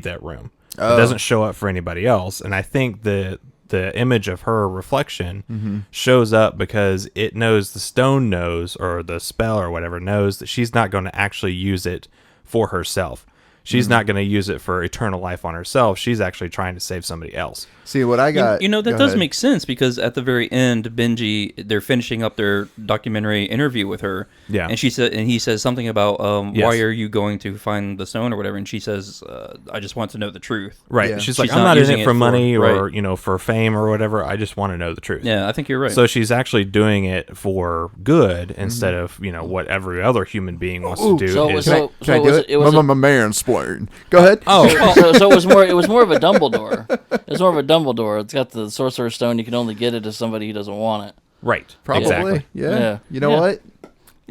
that room. Oh. It doesn't show up for anybody else. And I think the image of her reflection shows up because it knows the stone knows, or the spell or whatever knows, that she's not going to actually use it for herself. She's not going to use it for eternal life on herself. She's actually trying to save somebody else. See, what I got... that does make sense, because at the very end, Benji, they're finishing up their documentary interview with her. Yeah. And he says something about, why are you going to find the stone or whatever? And she says, I just want to know the truth. Right. Yeah. She's like, She's I'm not not in using it it for for- money or, right. For fame or whatever. I just want to know the truth. Yeah, I think you're right. So she's actually doing it for good instead of, what every other human being wants to do. So is, Can I do it? it was my man splurring. Go ahead. so it was more of a Dumbledore. It was more of a Dumbledore. It's got the Sorcerer's Stone. You can only get it to somebody who doesn't want it. right. Probably. Exactly. Yeah. Yeah. You know Yeah. what?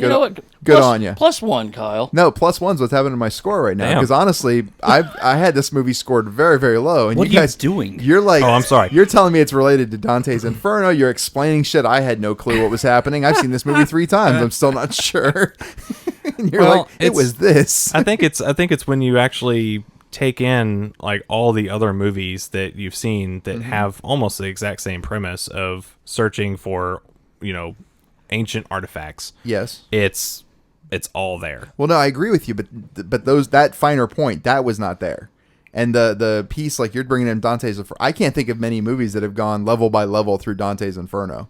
You know what? Good on you. +1, Kyle. No, +1's what's happening to my score right now. Damn. Because honestly, I had this movie scored very, very low. And What you are you guys doing? You're like, Oh, I'm sorry. You're telling me it's related to Dante's Inferno. You're explaining shit. I had no clue what was happening. I've seen this movie 3 times. I'm still not sure. And you're Well, like, it was this. I think it's when you actually take in like all the other movies that you've seen that have almost the exact same premise of searching for, ancient artifacts. Yes. It's all there. Well, no, I agree with you, but that finer point that was not there, and the piece like you're bringing in Dante's Inferno. I can't think of many movies that have gone level by level through Dante's Inferno.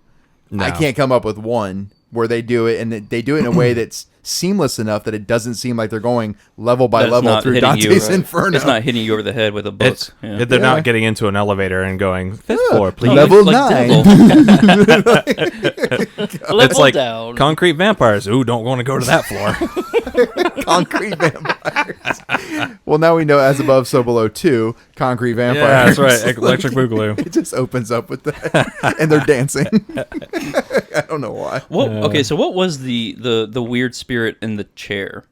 No. I can't come up with one where they do it, and they do it in a way that's seamless enough that it doesn't seem like they're going level by That's level not through hitting Dante's you. Inferno. It's not hitting you over the head with a book. They're Yeah. not getting into an elevator and going 5th floor, please. Level Like 9. It's like down. concrete vampires. Ooh, don't want to go to that floor. Concrete vampires. Well, now we know As Above, So Below 2, Concrete Yeah, Vampires. that's right. Electric Boogaloo. It just opens up with that. And they're dancing. I don't know why. What? Okay, so what was the weird spirit in the chair?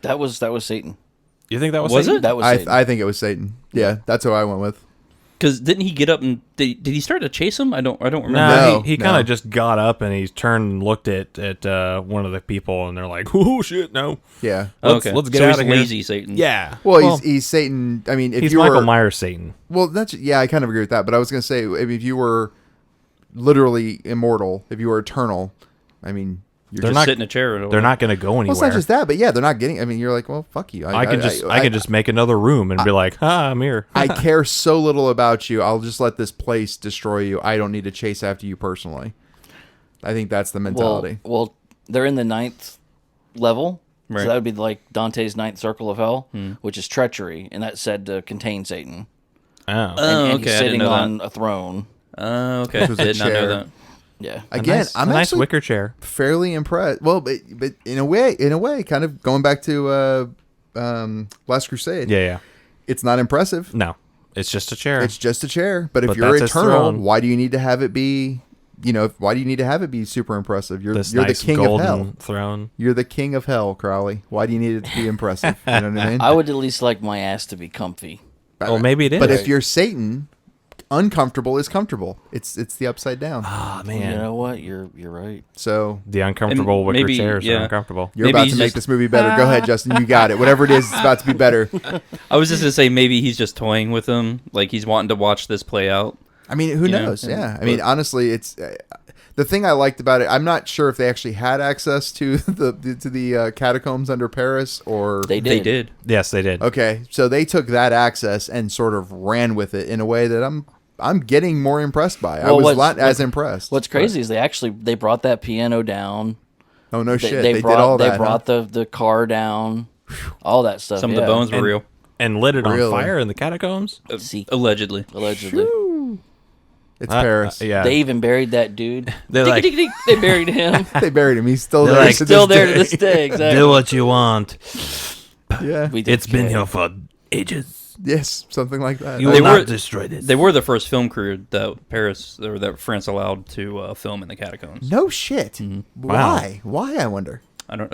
That was Satan. You think that was Was Satan? it? That was Satan. I think it was Satan. Yeah, that's who I went with. Because didn't he get up and did he start to chase him? I don't remember. No, No, he no. kind of just got up and he turned and looked at one of the people and they're like, "Oh shit, no, Yeah. let's get so out he's of here." lazy Satan. Yeah, Well, he's Satan. I mean, if he's you Michael were Myers Satan. well, that's yeah, I kind of agree with that. But I was gonna say, if you were literally immortal, if you were eternal, I mean, you're Just just sit in a chair. They're not going to go anywhere. well, it's not just that, but yeah, they're not getting. I mean, you're like, well, fuck you. I can just make another room and be like, I'm here. I care so little about you. I'll just let this place destroy you. I don't need to chase after you personally. I think that's the mentality. Well, they're in the 9th level. Right. So that would be like Dante's 9th circle of hell, which is treachery, and that's said to contain Satan. Oh, And Okay, I he's didn't sitting know on that. a throne. Okay, Which was a did not know chair. that. Yeah. Again, I'm a nice actually wicker chair. fairly impressed. Well, but in a way, kind of going back to Last Crusade. Yeah. It's not impressive. No, it's just a chair. It's just a chair. But if But you're that's his eternal, throne. why do you need to have it be? Why do you need to have it be super impressive? You're this you're nice the king golden of hell. throne. You're the king of hell, Crowley. Why do you need it to be impressive? You know what I mean? I would at least like my ass to be comfy. Well, maybe it is. But if you're Satan, uncomfortable is comfortable. It's the upside down. oh You man, know what? You're right. So the uncomfortable And wicker maybe- chairs yeah. are uncomfortable. you're Maybe about he's to make just- this movie better. Go ahead, Justin. You got it. Whatever it is, it's about to be better. I was just gonna say maybe he's just toying with him, like he's wanting to watch this play out. I mean, who Yeah, knows? and- Yeah. I mean, honestly, it's the thing I liked about it. I'm not sure if they actually had access to the catacombs under Paris or They They did. did. Yes, they did. okay. So they took that access and sort of ran with it in a way that I'm getting more impressed by. I Well, was what's- not as impressed. What's crazy is they brought that piano down. Oh no shit! They They brought did all that. They brought the car down. All that stuff. Some of the yeah. bones were real, And lit it on Really? fire in the catacombs. See, allegedly. allegedly. It's Paris. Yeah, They even buried that dude. They're Ding, like, ding, ding. They buried him. They buried him. He's still They're there. like, to Still this there day. to this day. Exactly. do what you want. Yeah. We don't It's been care. here for ages. Yes, something like that. You They will were- not destroy this. They were the first film crew that France allowed to film in the catacombs. No shit. Wow. Why? I wonder. I don't.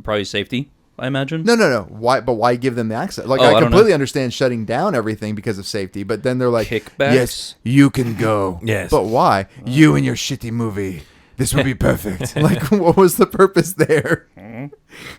Probably safety. I imagine. No. Why? But why give them the access? Like Oh, I I don't completely know. understand shutting down everything because of safety, but then they're like, Kickbacks? yes, you can go. Yes. But why? You and your shitty movie. This would be perfect. Like, what was the purpose there?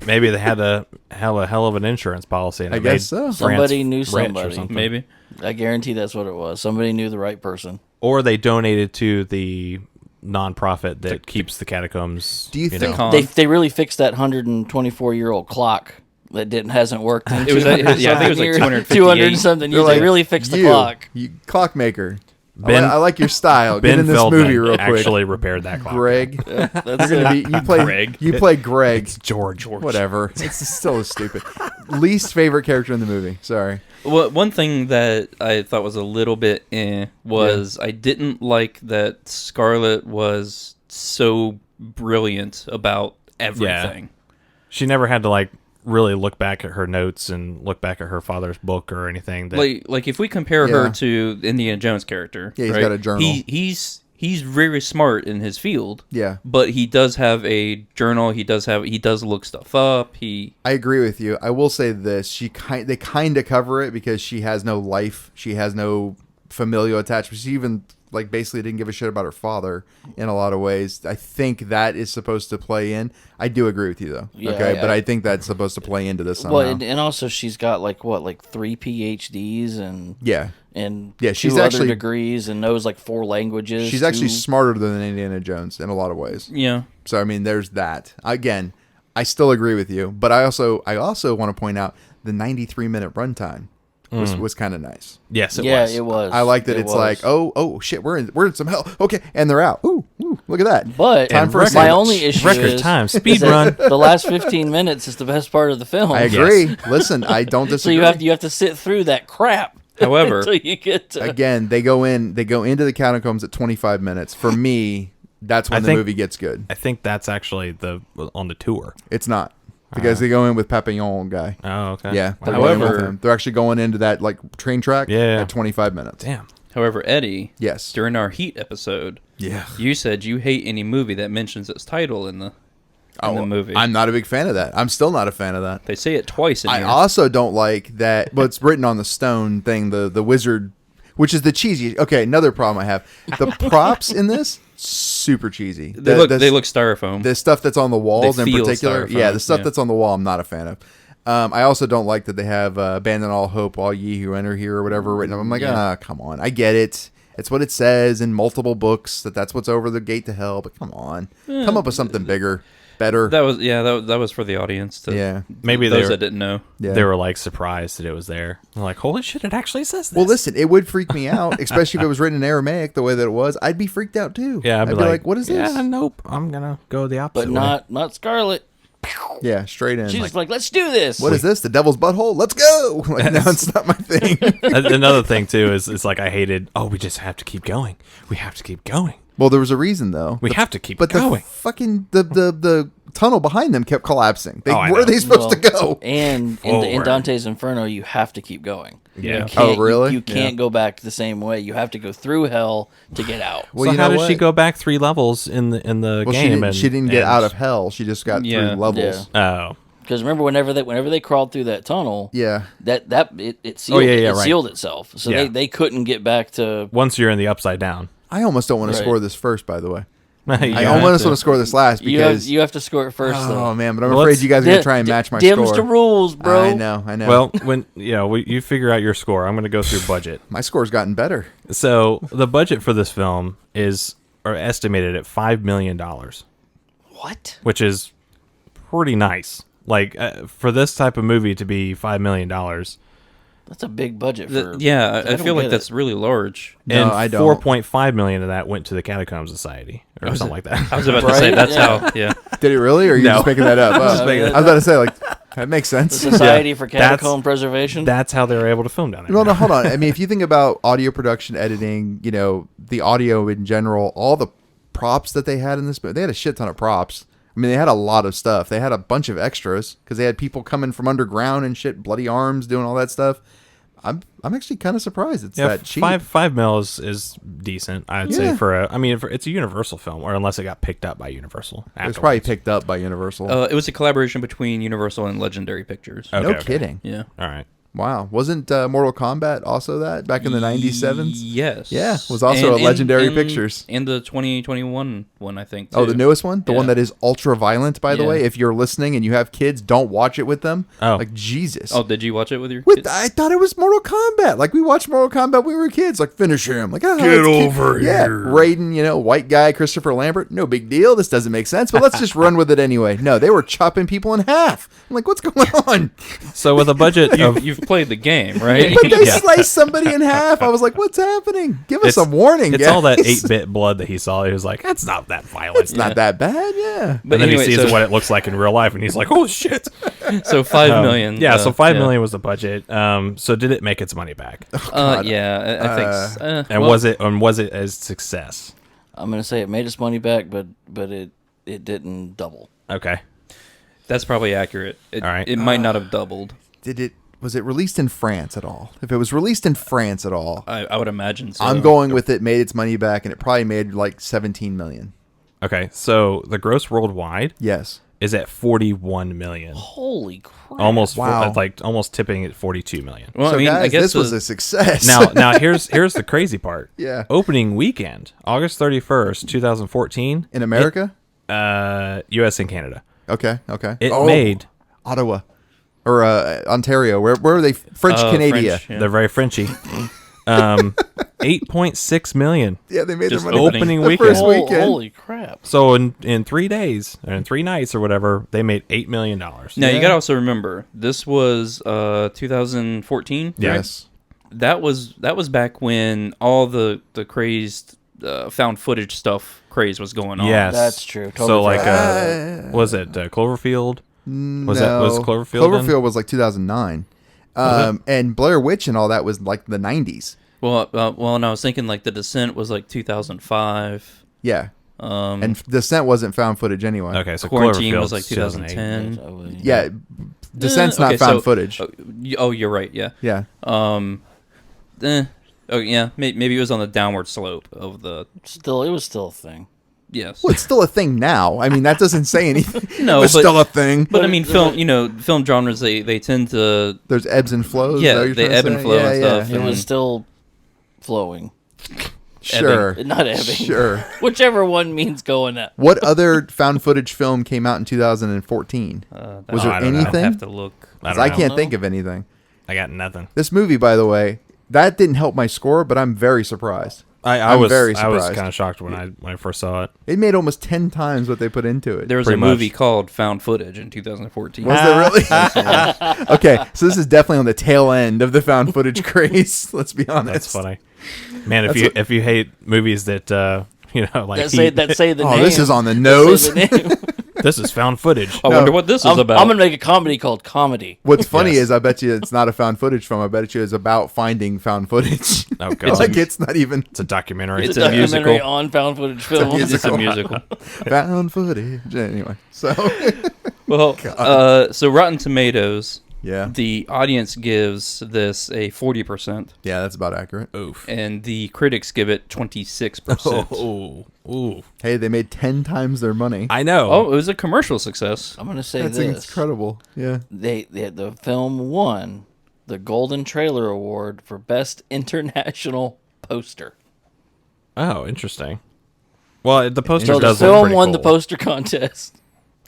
Maybe they had a hell of an insurance policy. And I it guess made so. France Somebody knew rich or somebody. something. Maybe. I guarantee that's what it was. Somebody knew the right person. Or they donated to the nonprofit that keeps the catacombs. Do you think- Con. They really fixed that 124-year-old clock that hasn't worked. In It was- yeah, I think it was like 258. 200 something They're years. like, They really fixed the you, clock. You clockmaker. Ben- I like your style. Get Ben in this Feldman movie real quick. actually repaired that clock. Greg. That's You're gonna it. be. You play. Greg. You play Greg. It's George. Whatever. It's still stupid. Least favorite character in the movie. Sorry. Well, one thing that I thought was a little bit was I didn't like that Scarlett was so brilliant about everything. She never had to like really look back at her notes and look back at her father's book or anything. That Like if we compare Yeah. her to Indiana Jones character, Yeah, he's right? got a journal. He's he's very smart in his field. Yeah. But he does have a journal. He does look stuff up. I agree with you. I will say this: they kind of cover it because she has no life. She has no familial attachment. She even basically didn't give a shit about her father in a lot of ways. I think that is supposed to play in. I do agree with you though. Yeah, okay, but I think that's supposed to play into this somehow. Well, and also she's got 3 PhDs and she's two actually other degrees and knows 4 languages. She's actually smarter than Indiana Jones in a lot of ways. Yeah. So I mean, there's that. Again, I still agree with you, but I also want to point out the 93-minute runtime. Was kind of nice. Yes, it was. I like that. It's like, oh shit, we're in some hell. Okay, and they're out. Ooh, look at that. But time for my only issue record is time speed run. The last 15 minutes is the best part of the film. I agree. Listen, I don't disagree. So you have to sit through that crap. However, until you get to... Again, they go into the catacombs at 25 minutes. For me, that's when the movie gets good. I think that's actually on the tour. It's not. Because they go in with Papillon guy. Oh, okay. Yeah. However, they're actually going into that train track at 25 minutes. Damn. However, Eddie, yes, during our Heat episode, you said you hate any movie that mentions its title in the movie. I'm not a big fan of that. I'm still not a fan of that. They say it twice in I here. also don't like that. But it's written on the stone thing, the wizard, which is the cheesy. Okay, another problem I have. The props in this, super cheesy. They look styrofoam. The stuff that's on the walls in particular. Styrofoam. The stuff that's on the wall I'm not a fan of. I also don't like that they have abandon all hope, all ye who enter here or whatever written. I'm like, come on. I get it. It's what it says in multiple books, that's what's over the gate to hell. But come on. Come up with something bigger. Better. That was for the audience. Maybe those that didn't know. Yeah. They were surprised that it was there. They're like, holy shit, it actually says this. Well, listen, it would freak me out, especially if it was written in Aramaic the way that it was. I'd be freaked out too. Yeah, I'd be like, what is this? Yeah, nope. I'm gonna go the opposite. But not Scarlett. Yeah, straight in. She's like, let's do this. What is this? The devil's butthole? Let's go. No, it's not my thing. Another thing too is it's I hated. Oh, we just have to keep going. We have to keep going. Well, there was a reason though. We have to keep going. But the fucking the tunnel behind them kept collapsing. Where are they supposed to go? And in Dante's Inferno, you have to keep going. Yeah. Oh, really? You can't go back the same way. You have to go through hell to get out. Well, so how did she go back 3 levels in the game? She didn't get out of hell. She just got 3 levels. Yeah. Oh. Because remember, whenever they crawled through that tunnel, it sealed, sealed itself, so they couldn't get back to. Once you're in the upside down. I almost don't want to score this first, by the way. I almost want to score this last because you have to score it first. Oh man, but I'm afraid you guys are gonna try and match my score. Dim's the rules, bro. I know. Well, when you figure out your score, I'm gonna go through budget. My score's gotten better. So the budget for this film is estimated at $5 million. What? Which is pretty nice. For this type of movie to be $5 million. That's a big budget for. I feel like that's really large. And I don't. $4.5 million of that went to the Catacomb Society or something like that. I was about to say that's how. Yeah. Did it really, or are you just making that up? I was about to say that makes sense. The Society for Catacomb Preservation. That's how they were able to film down there. Well, no, hold on. I mean, if you think about audio production, editing, the audio in general, all the props that they had in this, they had a shit ton of props. I mean, they had a lot of stuff. They had a bunch of extras because they had people coming from underground and shit, bloody arms, doing all that stuff. I'm actually kind of surprised it's that cheap. $5 million is decent, I'd say it's a Universal film, or unless it got picked up by Universal. It was probably picked up by Universal. It was a collaboration between Universal and Legendary Pictures. Okay, no kidding. Yeah. All right. Wow. Wasn't Mortal Kombat also that back in the 97s? Yes. Yeah. Was also a Legendary Pictures. And the 2021 one, I think, too. Oh, the newest one? The one that is ultra violent, by the way. If you're listening and you have kids, don't watch it with them. Oh. Jesus. Oh, did you watch it with your kids? I thought it was Mortal Kombat. We watched Mortal Kombat when we were kids. Finish him. Get over here. Yeah. Raiden, white guy, Christopher Lambert. No big deal. This doesn't make sense, but let's just run with it anyway. No, they were chopping people in half. I'm like, what's going on? So with a budget of... You've played the game, right? But they sliced somebody in half. I was like, what's happening? Give us a warning, It's guys. all that 8-bit blood that he saw. He was like, that's not that violent. It's not that bad, yeah. But then he sees what it looks like in real life, and he's like, oh, shit. So $5 million. Yeah, so $5 million was the budget. So did it make its money back? Yeah, I think so. And was it a success? I'm going to say it made its money back, but it didn't double. Okay. That's probably accurate. All right. It might not have doubled. Did it was it released in France at all? If it was released in France at all, I would imagine so. I'm going with it made its money back, and it probably made like 17 million. Okay, so the gross worldwide Yes. is at 41 million. Holy crap! Almost Wow. almost tipping at 42 million. Well, So I mean, guys, I guess this was a success. Now here's the crazy part. Yeah. Opening weekend, August 31st, 2014, in America? US and Canada. Okay. It made Ottawa or Ontario. Where are they? French Canada. French, yeah. they're very Frenchy. 8.6 million. Yeah, they made Just their money. opening the weekend. first weekend. Holy crap! So in 3 days or in 3 nights or whatever, they made $8 million. Now Yeah. you got to also remember this was 2014. Yes. That was back when all the crazed found footage stuff craze was going on. Yes, That's true. So Totally like, forgot. was it Cloverfield? Was No. Cloverfield? then? Cloverfield was like 2009. And Blair Witch and all that was like the 90s. Well, and I was thinking like The Descent was like 2005. Yeah. And Descent wasn't found footage anyway. Okay, so Quarantine Cloverfield was like 2010. Yeah. Descent's not Okay, found so- footage. Oh, you're right. Yeah. Yeah. Oh, yeah. Maybe it was on the downward slope of the. It was still a thing. Yes. Well, it's still a thing now. I mean, that doesn't say anything. No, it's but- still a thing. But I mean, film genres they tend to There's ebbs and flows. Yeah, is that what you're they trying to ebb and say? flow and Yeah, stuff. yeah. It was still flowing, Sure. not ebbing. Sure. Whichever one means going up. What other found footage film came out in 2014? Was there I don't know. anything? have to look. 'Cause don't I know. can't think of anything. I got nothing. This movie, by the way, that didn't help my score, but I'm very surprised. I was very I was surprised. kind of shocked when I first saw it. It made almost 10 times what they put into it. There was Pretty a movie much. called Found Footage in 2014. Was there really? Okay, so this is definitely on the tail end of the found footage craze. Let's be honest. That's funny, man. If you hate movies that like That say the Oh, name. this is on the That nose. say the name. this is found footage. I wonder what this is I'm about. gonna make a comedy called Comedy. What's funny Yes. is I bet you it's not a found footage film. I bet you it's about finding found footage. Oh god, It's like it's not even it's a documentary. It's It's a a documentary musical. on found footage film. It's a musical. found footage. Anyway, so Well, so Rotten Tomatoes, yeah, the audience gives this a 40%, yeah, that's about accurate. Oof. and the critics give it 26%. Ooh. Hey, they made 10 times their money. I know. Oh, it was a commercial success. I'm gonna say That's this. incredible. Yeah. The film won the Golden Trailer Award for Best International Poster. Oh, interesting. Well, the poster So the does look film pretty won the cool. poster contest.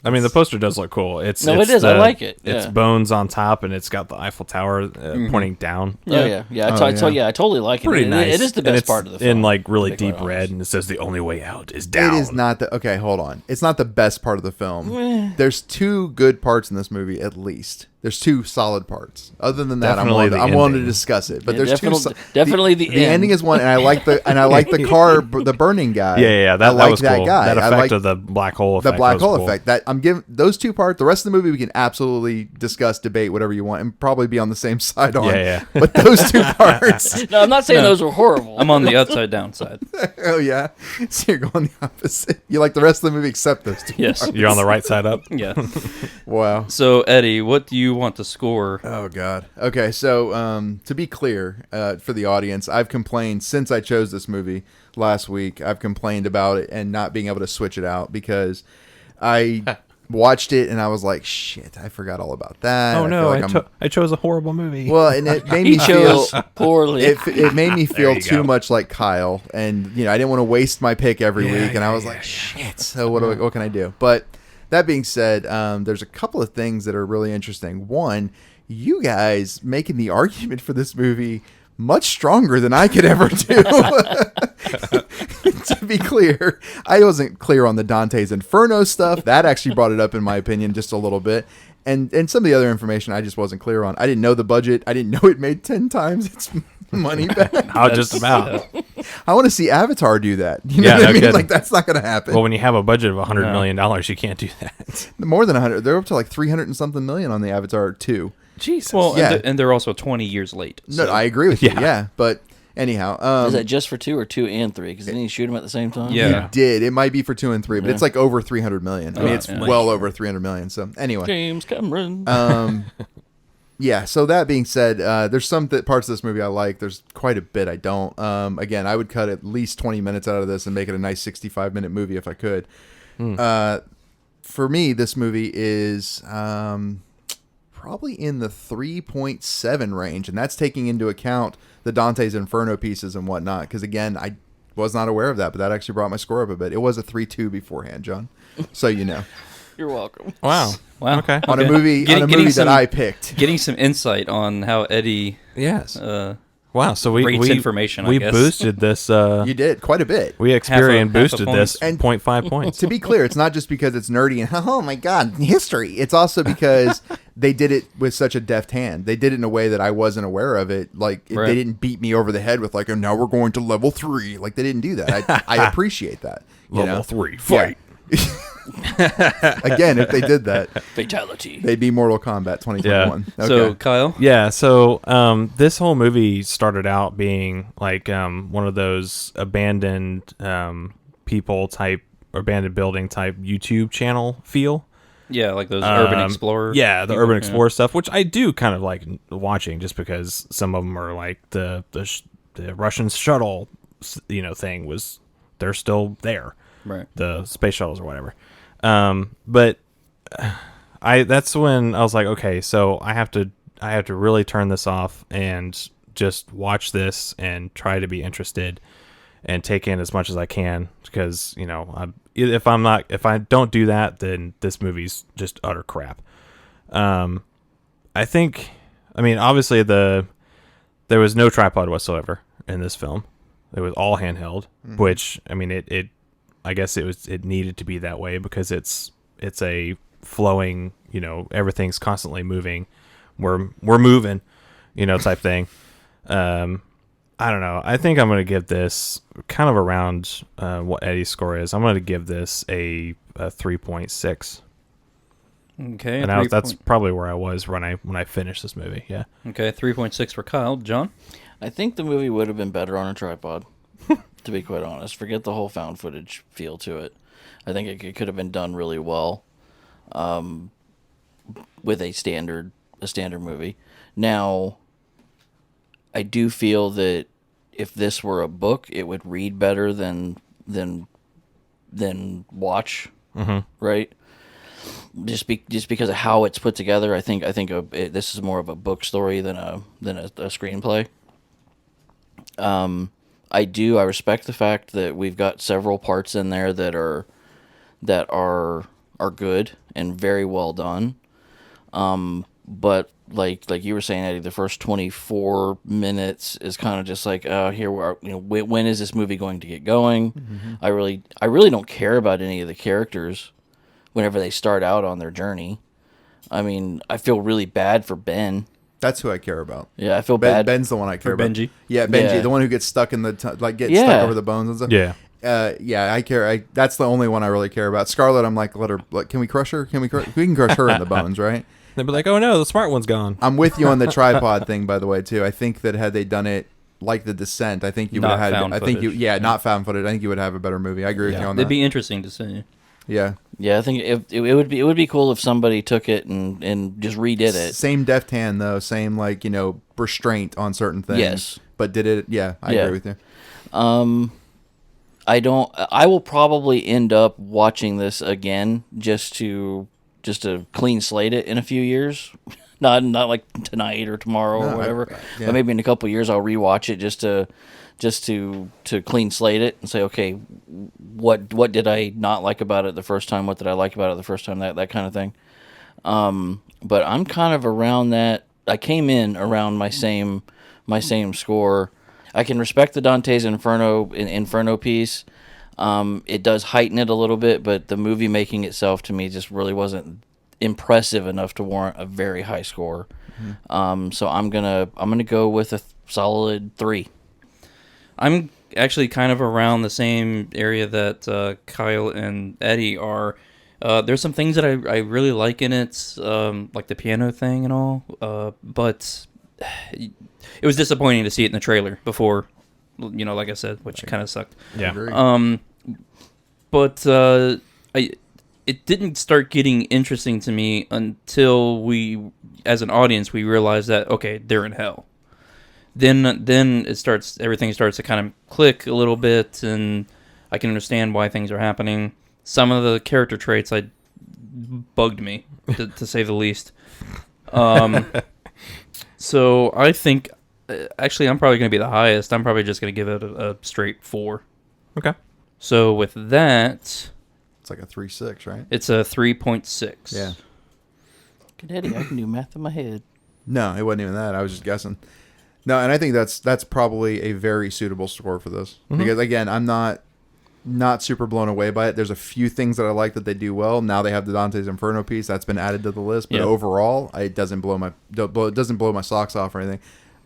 I mean, the poster does look cool. It's No, it's it is. I like it. It's Yeah. bones on top, and it's got the Eiffel Tower pointing down. Yeah, Yeah. yeah. Oh, I totally like Pretty it. nice. It is the And best it's part of the film. in like really to be quite deep red, honest. and it says the only way out is down. It is not the okay. Hold on, it's not the best part of the film. There's 2 good parts in this movie, at least. There's 2 solid parts. Other than that, Definitely the I'm willing to ending. discuss it. But Yeah, there's definitely the the end. ending is one, and I like the car, the burning guy. Yeah. I That like was that cool. guy. That I effect like of the black hole effect. the black was hole cool. effect. That I'm giving those 2 parts. The rest of the movie we can absolutely discuss, debate, whatever you want, and probably be on the same side on. Yeah. But those 2 parts. No, I'm not saying those were horrible. I'm on the upside down side. Oh yeah. So you're going the opposite. You like the rest of the movie except those 2. Yes. You're on the right side up. Yeah. Wow. So, Eddie, what do you want to score? Oh God. Okay, so to be clear, for the audience, I've complained since I chose this movie last week. I've complained about it and not being able to switch it out because I watched it and I was like, "Shit, I forgot all about that." Oh I no, feel like I chose a horrible movie. well, and it made He me feel chose poorly. it made me feel you too go. much like Kyle, and I didn't want to waste my pick every Yeah, week, and I yeah, was yeah, like, "Shit." So what can I do? But that being said, there's a couple of things that are really interesting. One, you guys making the argument for this movie much stronger than I could ever do. To be clear, I wasn't clear on the Dante's Inferno stuff. That actually brought it up, in my opinion, just a little bit. And some of the other information I just wasn't clear on. I didn't know the budget. I didn't know it made 10 times its money back. How just about? I want to see Avatar do that. You know Yeah, what I no mean? kidding. Like, that's not going to happen. Well, when you have a budget of $100 No. million, you can't do that. More than 100. They're up to like 300 and something million on the Avatar 2. Jesus. Well, Yeah. and they're also 20 years late. No, so- I agree with you. Yeah. Yeah. But anyhow. Is that just for 2 or 2 and 3? Because didn't he shoot them at the same time? Yeah. He did. It might be for 2 and 3, but Yeah. it's like over 300 million. I mean, Oh, it's yeah. well over 300 million. So anyway. James Cameron. Yeah, so that being said, there's some parts of this movie I like. There's quite a bit I don't. Again, I would cut at least 20 minutes out of this and make it a nice 65-minute movie if I could. For me, this movie is probably in the 3.7 range, and that's taking into account the Dante's Inferno pieces and whatnot, because, again, I was not aware of that, but that actually brought my score up a bit. It was a 3.2 beforehand, John, so you know. You're welcome. Wow. Okay. On a movie that I picked. Getting some insight on how Eddie Yes. Wow, so we rates information, I we guess. boosted this. You did quite a bit. We Experian boosted point. this And 0.5 points. To be clear, it's not just because it's nerdy and oh my god, history. It's also because they did it with such a deft hand. They did it in a way that I wasn't aware of it. Like they didn't beat me over the head with like, oh, now we're going to level 3. Like they didn't do that. I appreciate that. Level 3 fight. Yeah. Again, if they did that, Fatality. they'd be Mortal Kombat 2021. Yeah. Okay. So, Kyle? Yeah, so this whole movie started out being like one of those abandoned people type, or abandoned building type YouTube channel feel. Yeah, like those Urban Explorer. Yeah, the people, Urban Explorer stuff, which I do kind of like watching, just because some of them are like the Russian shuttle, thing was, they're still there. Right. The space shuttles or whatever. But that's when I was like, okay, so I have to really turn this off and just watch this and try to be interested and take in as much as I can, because if I don't do that, then this movie's just utter crap. Obviously there was no tripod whatsoever in this film. It was all handheld, which I guess it needed to be that way because it's a flowing, everything's constantly moving. We're moving, type thing. I don't know. I think I'm going to give this kind of around what Eddie's score is. I'm going to give this a 3.6. Okay. And that's probably where I was when I finished this movie. Yeah. Okay, 3.6 for Kyle. John? I think the movie would have been better on a tripod, to be quite honest. Forget the whole found footage feel to it. I think it could have been done really well with a standard movie. Now, I do feel that if this were a book, it would read better than watch, right? Just because of how it's put together, I think this is more of a book story than a screenplay. I respect the fact that we've got several parts in there that are good and very well done. But like you were saying, Eddie, the first 24 minutes is kind of just like, here we are. When is this movie going to get going? Mm-hmm. I really don't care about any of the characters whenever they start out on their journey. I mean, I feel really bad for Ben. That's who I care about. Yeah, I feel bad. Ben's the one I care about. Benji? Yeah, Benji, the one who gets stuck in the stuck over the bones and stuff. Yeah. Yeah, I care. That's the only one I really care about. Scarlett, I'm like, can we crush her? We can crush her in the bones, right? They'd be like, oh no, the smart one's gone. I'm with you on the tripod thing, by the way, too. I think that had they done it like The Descent, I think you would have had. Not found footage. I think you would have a better movie. I agree with you on that. It'd be interesting to see. Yeah. Yeah, I think it would be cool if somebody took it and just redid it. Same deft hand though, same restraint on certain things. Yes. But did it? Yeah, I agree with you. I will probably end up watching this again just to clean slate it in a few years. not like tonight or tomorrow or whatever. But maybe in a couple of years I'll rewatch it just to clean slate it and say, okay, what did I not like about it the first time? What did I like about it the first time? That kind of thing. But I'm kind of around that. I came in around my same score. I can respect the Dante's Inferno piece. It does heighten it a little bit, but the movie making itself to me just really wasn't impressive enough to warrant a very high score. Mm-hmm. So I'm gonna go with a solid 3. I'm actually kind of around the same area that Kyle and Eddie are. There's some things that I really like in it, like the piano thing and all, but it was disappointing to see it in the trailer before, like I said, which kind of sucked. Yeah. But it it didn't start getting interesting to me until we, as an audience, we realized that, okay, they're in hell. Then everything starts to kind of click a little bit, and I can understand why things are happening. Some of the character traits bugged me, to say the least. So I think, actually, I'm probably going to be the highest. I'm probably just going to give it a straight 4. Okay. So with that, It's like a 3.6, right? it's a 3.6. Yeah. Good Eddie, I can do math in my head. No, it wasn't even that. I was just guessing. No, and I think that's probably a very suitable score for this. Because, again, I'm not super blown away by it. There's a few things that I like that they do well. Now they have the Dante's Inferno piece. That's been added to the list. But overall, it doesn't blow my socks off or anything.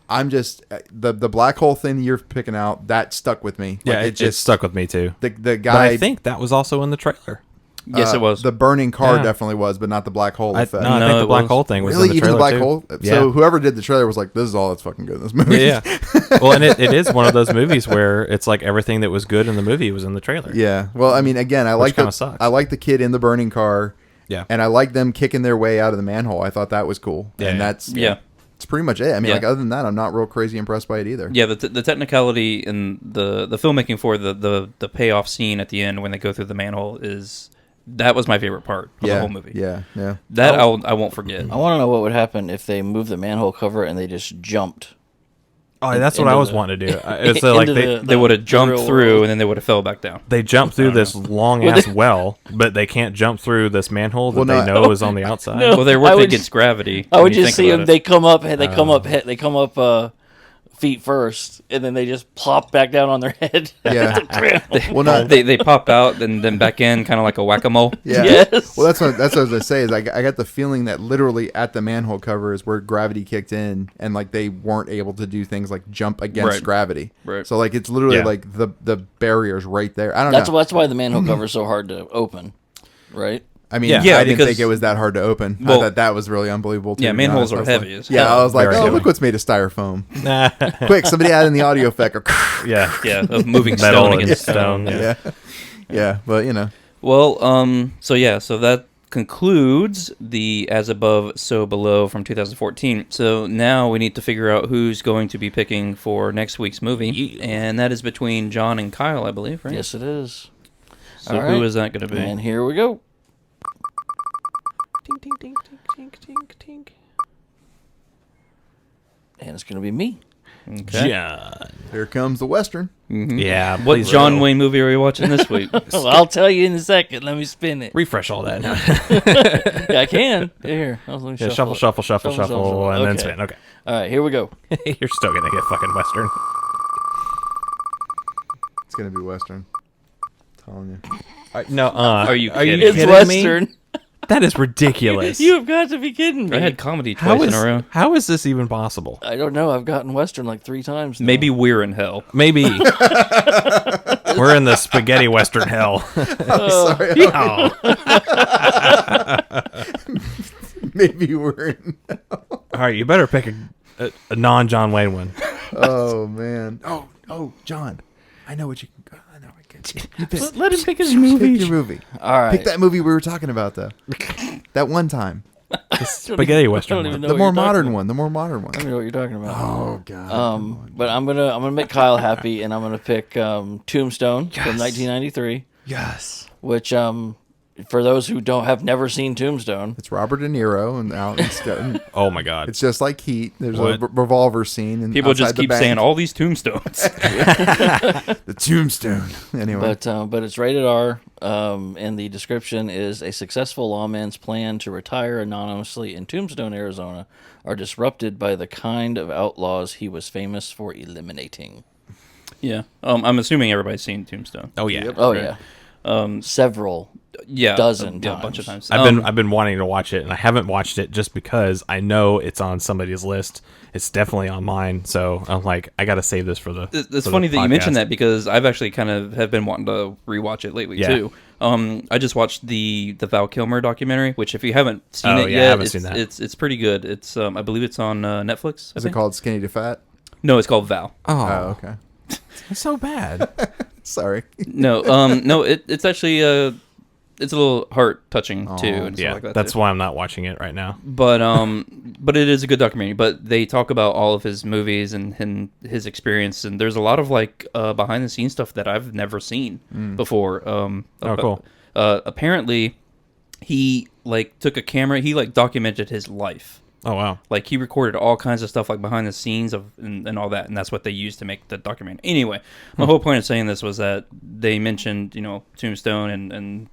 I'm just the black hole thing that you're picking out, that stuck with me. Yeah, it just stuck with me too. The guy, but I think that was also in the trailer. Yes, it was. The burning car definitely was, but not the black hole effect. I think the black hole thing was really in the even trailer the black too. hole. Yeah. So whoever did the trailer was like, "This is all that's fucking good in this movie." Yeah. Well, and it is one of those movies where it's like everything that was good in the movie was in the trailer. Yeah. Well, I mean, again, I like the kid in the burning car. Yeah. And I like them kicking their way out of the manhole. I thought that was cool. Yeah, and yeah. that's it's pretty much it. I mean, Yeah. like other than that, I'm not real crazy impressed by it either. Yeah, the technicality and the filmmaking for the payoff scene at the end when they go through the manhole that was my favorite part of the whole movie. Yeah. That I won't forget. I want to know what would happen if they moved the manhole cover and they just jumped. Oh, that's what I was wanting to do. It's like they would have jumped through and then they would have fell back down. they jumped through this long ass well, but they can't jump through this manhole that they know is on the outside. No. Well, they're I working would against gravity. I when would you just think see about them. it. They come up feet first, and then they just plop back down on their head. Yeah. They pop out and then back in, kind of like a whack-a-mole. Yeah. Yes. Well, that's what I was gonna say. Is I got the feeling that literally at the manhole cover is where gravity kicked in, and like they weren't able to do things like jump against gravity. Right. So like it's literally like the barriers right there. I don't know. That's why the manhole cover is so hard to open, right? I mean, Yeah, I didn't because- think it was that hard to open. I Well, thought that was really unbelievable too. yeah, to be manholes honest. are I was heavy like- as Yeah, hell. I was like, Very oh, heavy. look what's made of styrofoam. Quick, somebody add in the audio effect. Yeah. Yeah, of moving Metal stone and against stone. stone. Yeah. Yeah, but you know. Well, so that concludes the As Above, So Below from 2014. So now we need to figure out who's going to be picking for next week's movie, and that is between John and Kyle, I believe, right? Yes, it is. So All who right. is that going to be? And here we go. Tink, tink, tink, tink, tink, tink. And it's going to be me. Okay. John. Here comes the Western. Mhm. Yeah. What please John do. Wayne movie are we watching this week? Well, I'll tell you in a second. Let me spin it. Refresh all that. Yeah, I can. Here. Let me Yeah, shuffle, and then Okay. spin. Okay. All right, here we go. You're still going to get fucking Western. It's gonna be Western. I'm telling you. No, Are you kidding? It's kidding Western. me? That is ridiculous. You have got to be kidding me. I had comedy twice in a row. How is this even possible? I don't know. I've gotten Western like 3 times now. Maybe we're in hell. Maybe. We're in the spaghetti Western hell. Sorry. Oh. Maybe we're in. All right, you better pick a non-John Wayne one. Oh man. Oh, John. I know what you can. I know I can. You pick. Let him pick his Pick movie. your movie. All right. Pick that movie we were talking about though. That one time. Spaghetti Western I don't even one. know The what more you're talking modern about. one. The more modern one. I don't even know what you're talking about. Oh god. But I'm gonna make Kyle happy, and I'm gonna pick Tombstone from 1993, Yes. which for those who have never seen Tombstone, It's Robert De Niro and out. Oh my God. It's just like Heat. There's What? a revolver scene. And People just outside the keep bank. saying all these tombstones. The Tombstone. Anyway. but it's rated R, and the description is a successful lawman's plan to retire anonymously in Tombstone, Arizona, are disrupted by the kind of outlaws he was famous for eliminating. Yeah. I'm assuming everybody's seen Tombstone. Oh yeah. Oh Right. yeah, several. Yeah. Dozen a bunch of times. times. I've been wanting to watch it, and I haven't watched it just because I know it's on somebody's list. It's definitely on mine, so I'm like, I got to save this for the. It's for funny the that you mentioned podcast. that because I've actually kind of have been wanting to rewatch it lately Yeah. too. I just watched the Val Kilmer documentary, which if you haven't seen Oh, it yeah, I yet, haven't seen that. it's pretty good. It's I believe it's on Netflix. I Is it think. called Skinny to Fat? No, it's called Val. Oh, okay. It's so bad. Sorry. No, no, it's actually it's a little heart touching too. And Yeah, stuff like that that's too. why I'm not watching it right now. But it is a good documentary. But they talk about all of his movies and his experience, and there's a lot of like behind the scenes stuff that I've never seen before. Cool. Apparently, he like took a camera. He like documented his life. Oh wow! Like he recorded all kinds of stuff like behind the scenes of and all that, and that's what they used to make the documentary. Anyway, my whole point of saying this was that they mentioned Tombstone and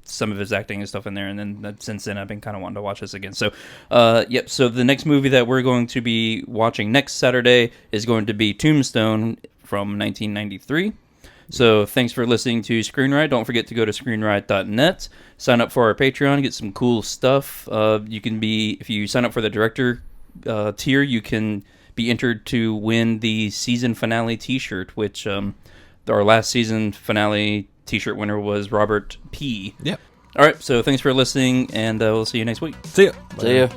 some of his acting and stuff in there, and then since then I've been kind of wanting to watch this again. So, so the next movie that we're going to be watching next Saturday is going to be Tombstone from 1993. So thanks for listening to Screen Riot. Don't forget to go to screenriot.net, sign up for our Patreon, get some cool stuff. If you sign up for the director tier, you can be entered to win the season finale T-shirt, which our last season finale T-shirt winner was Robert P. Yep. All right, so thanks for listening, and we'll see you next week. See ya. See ya.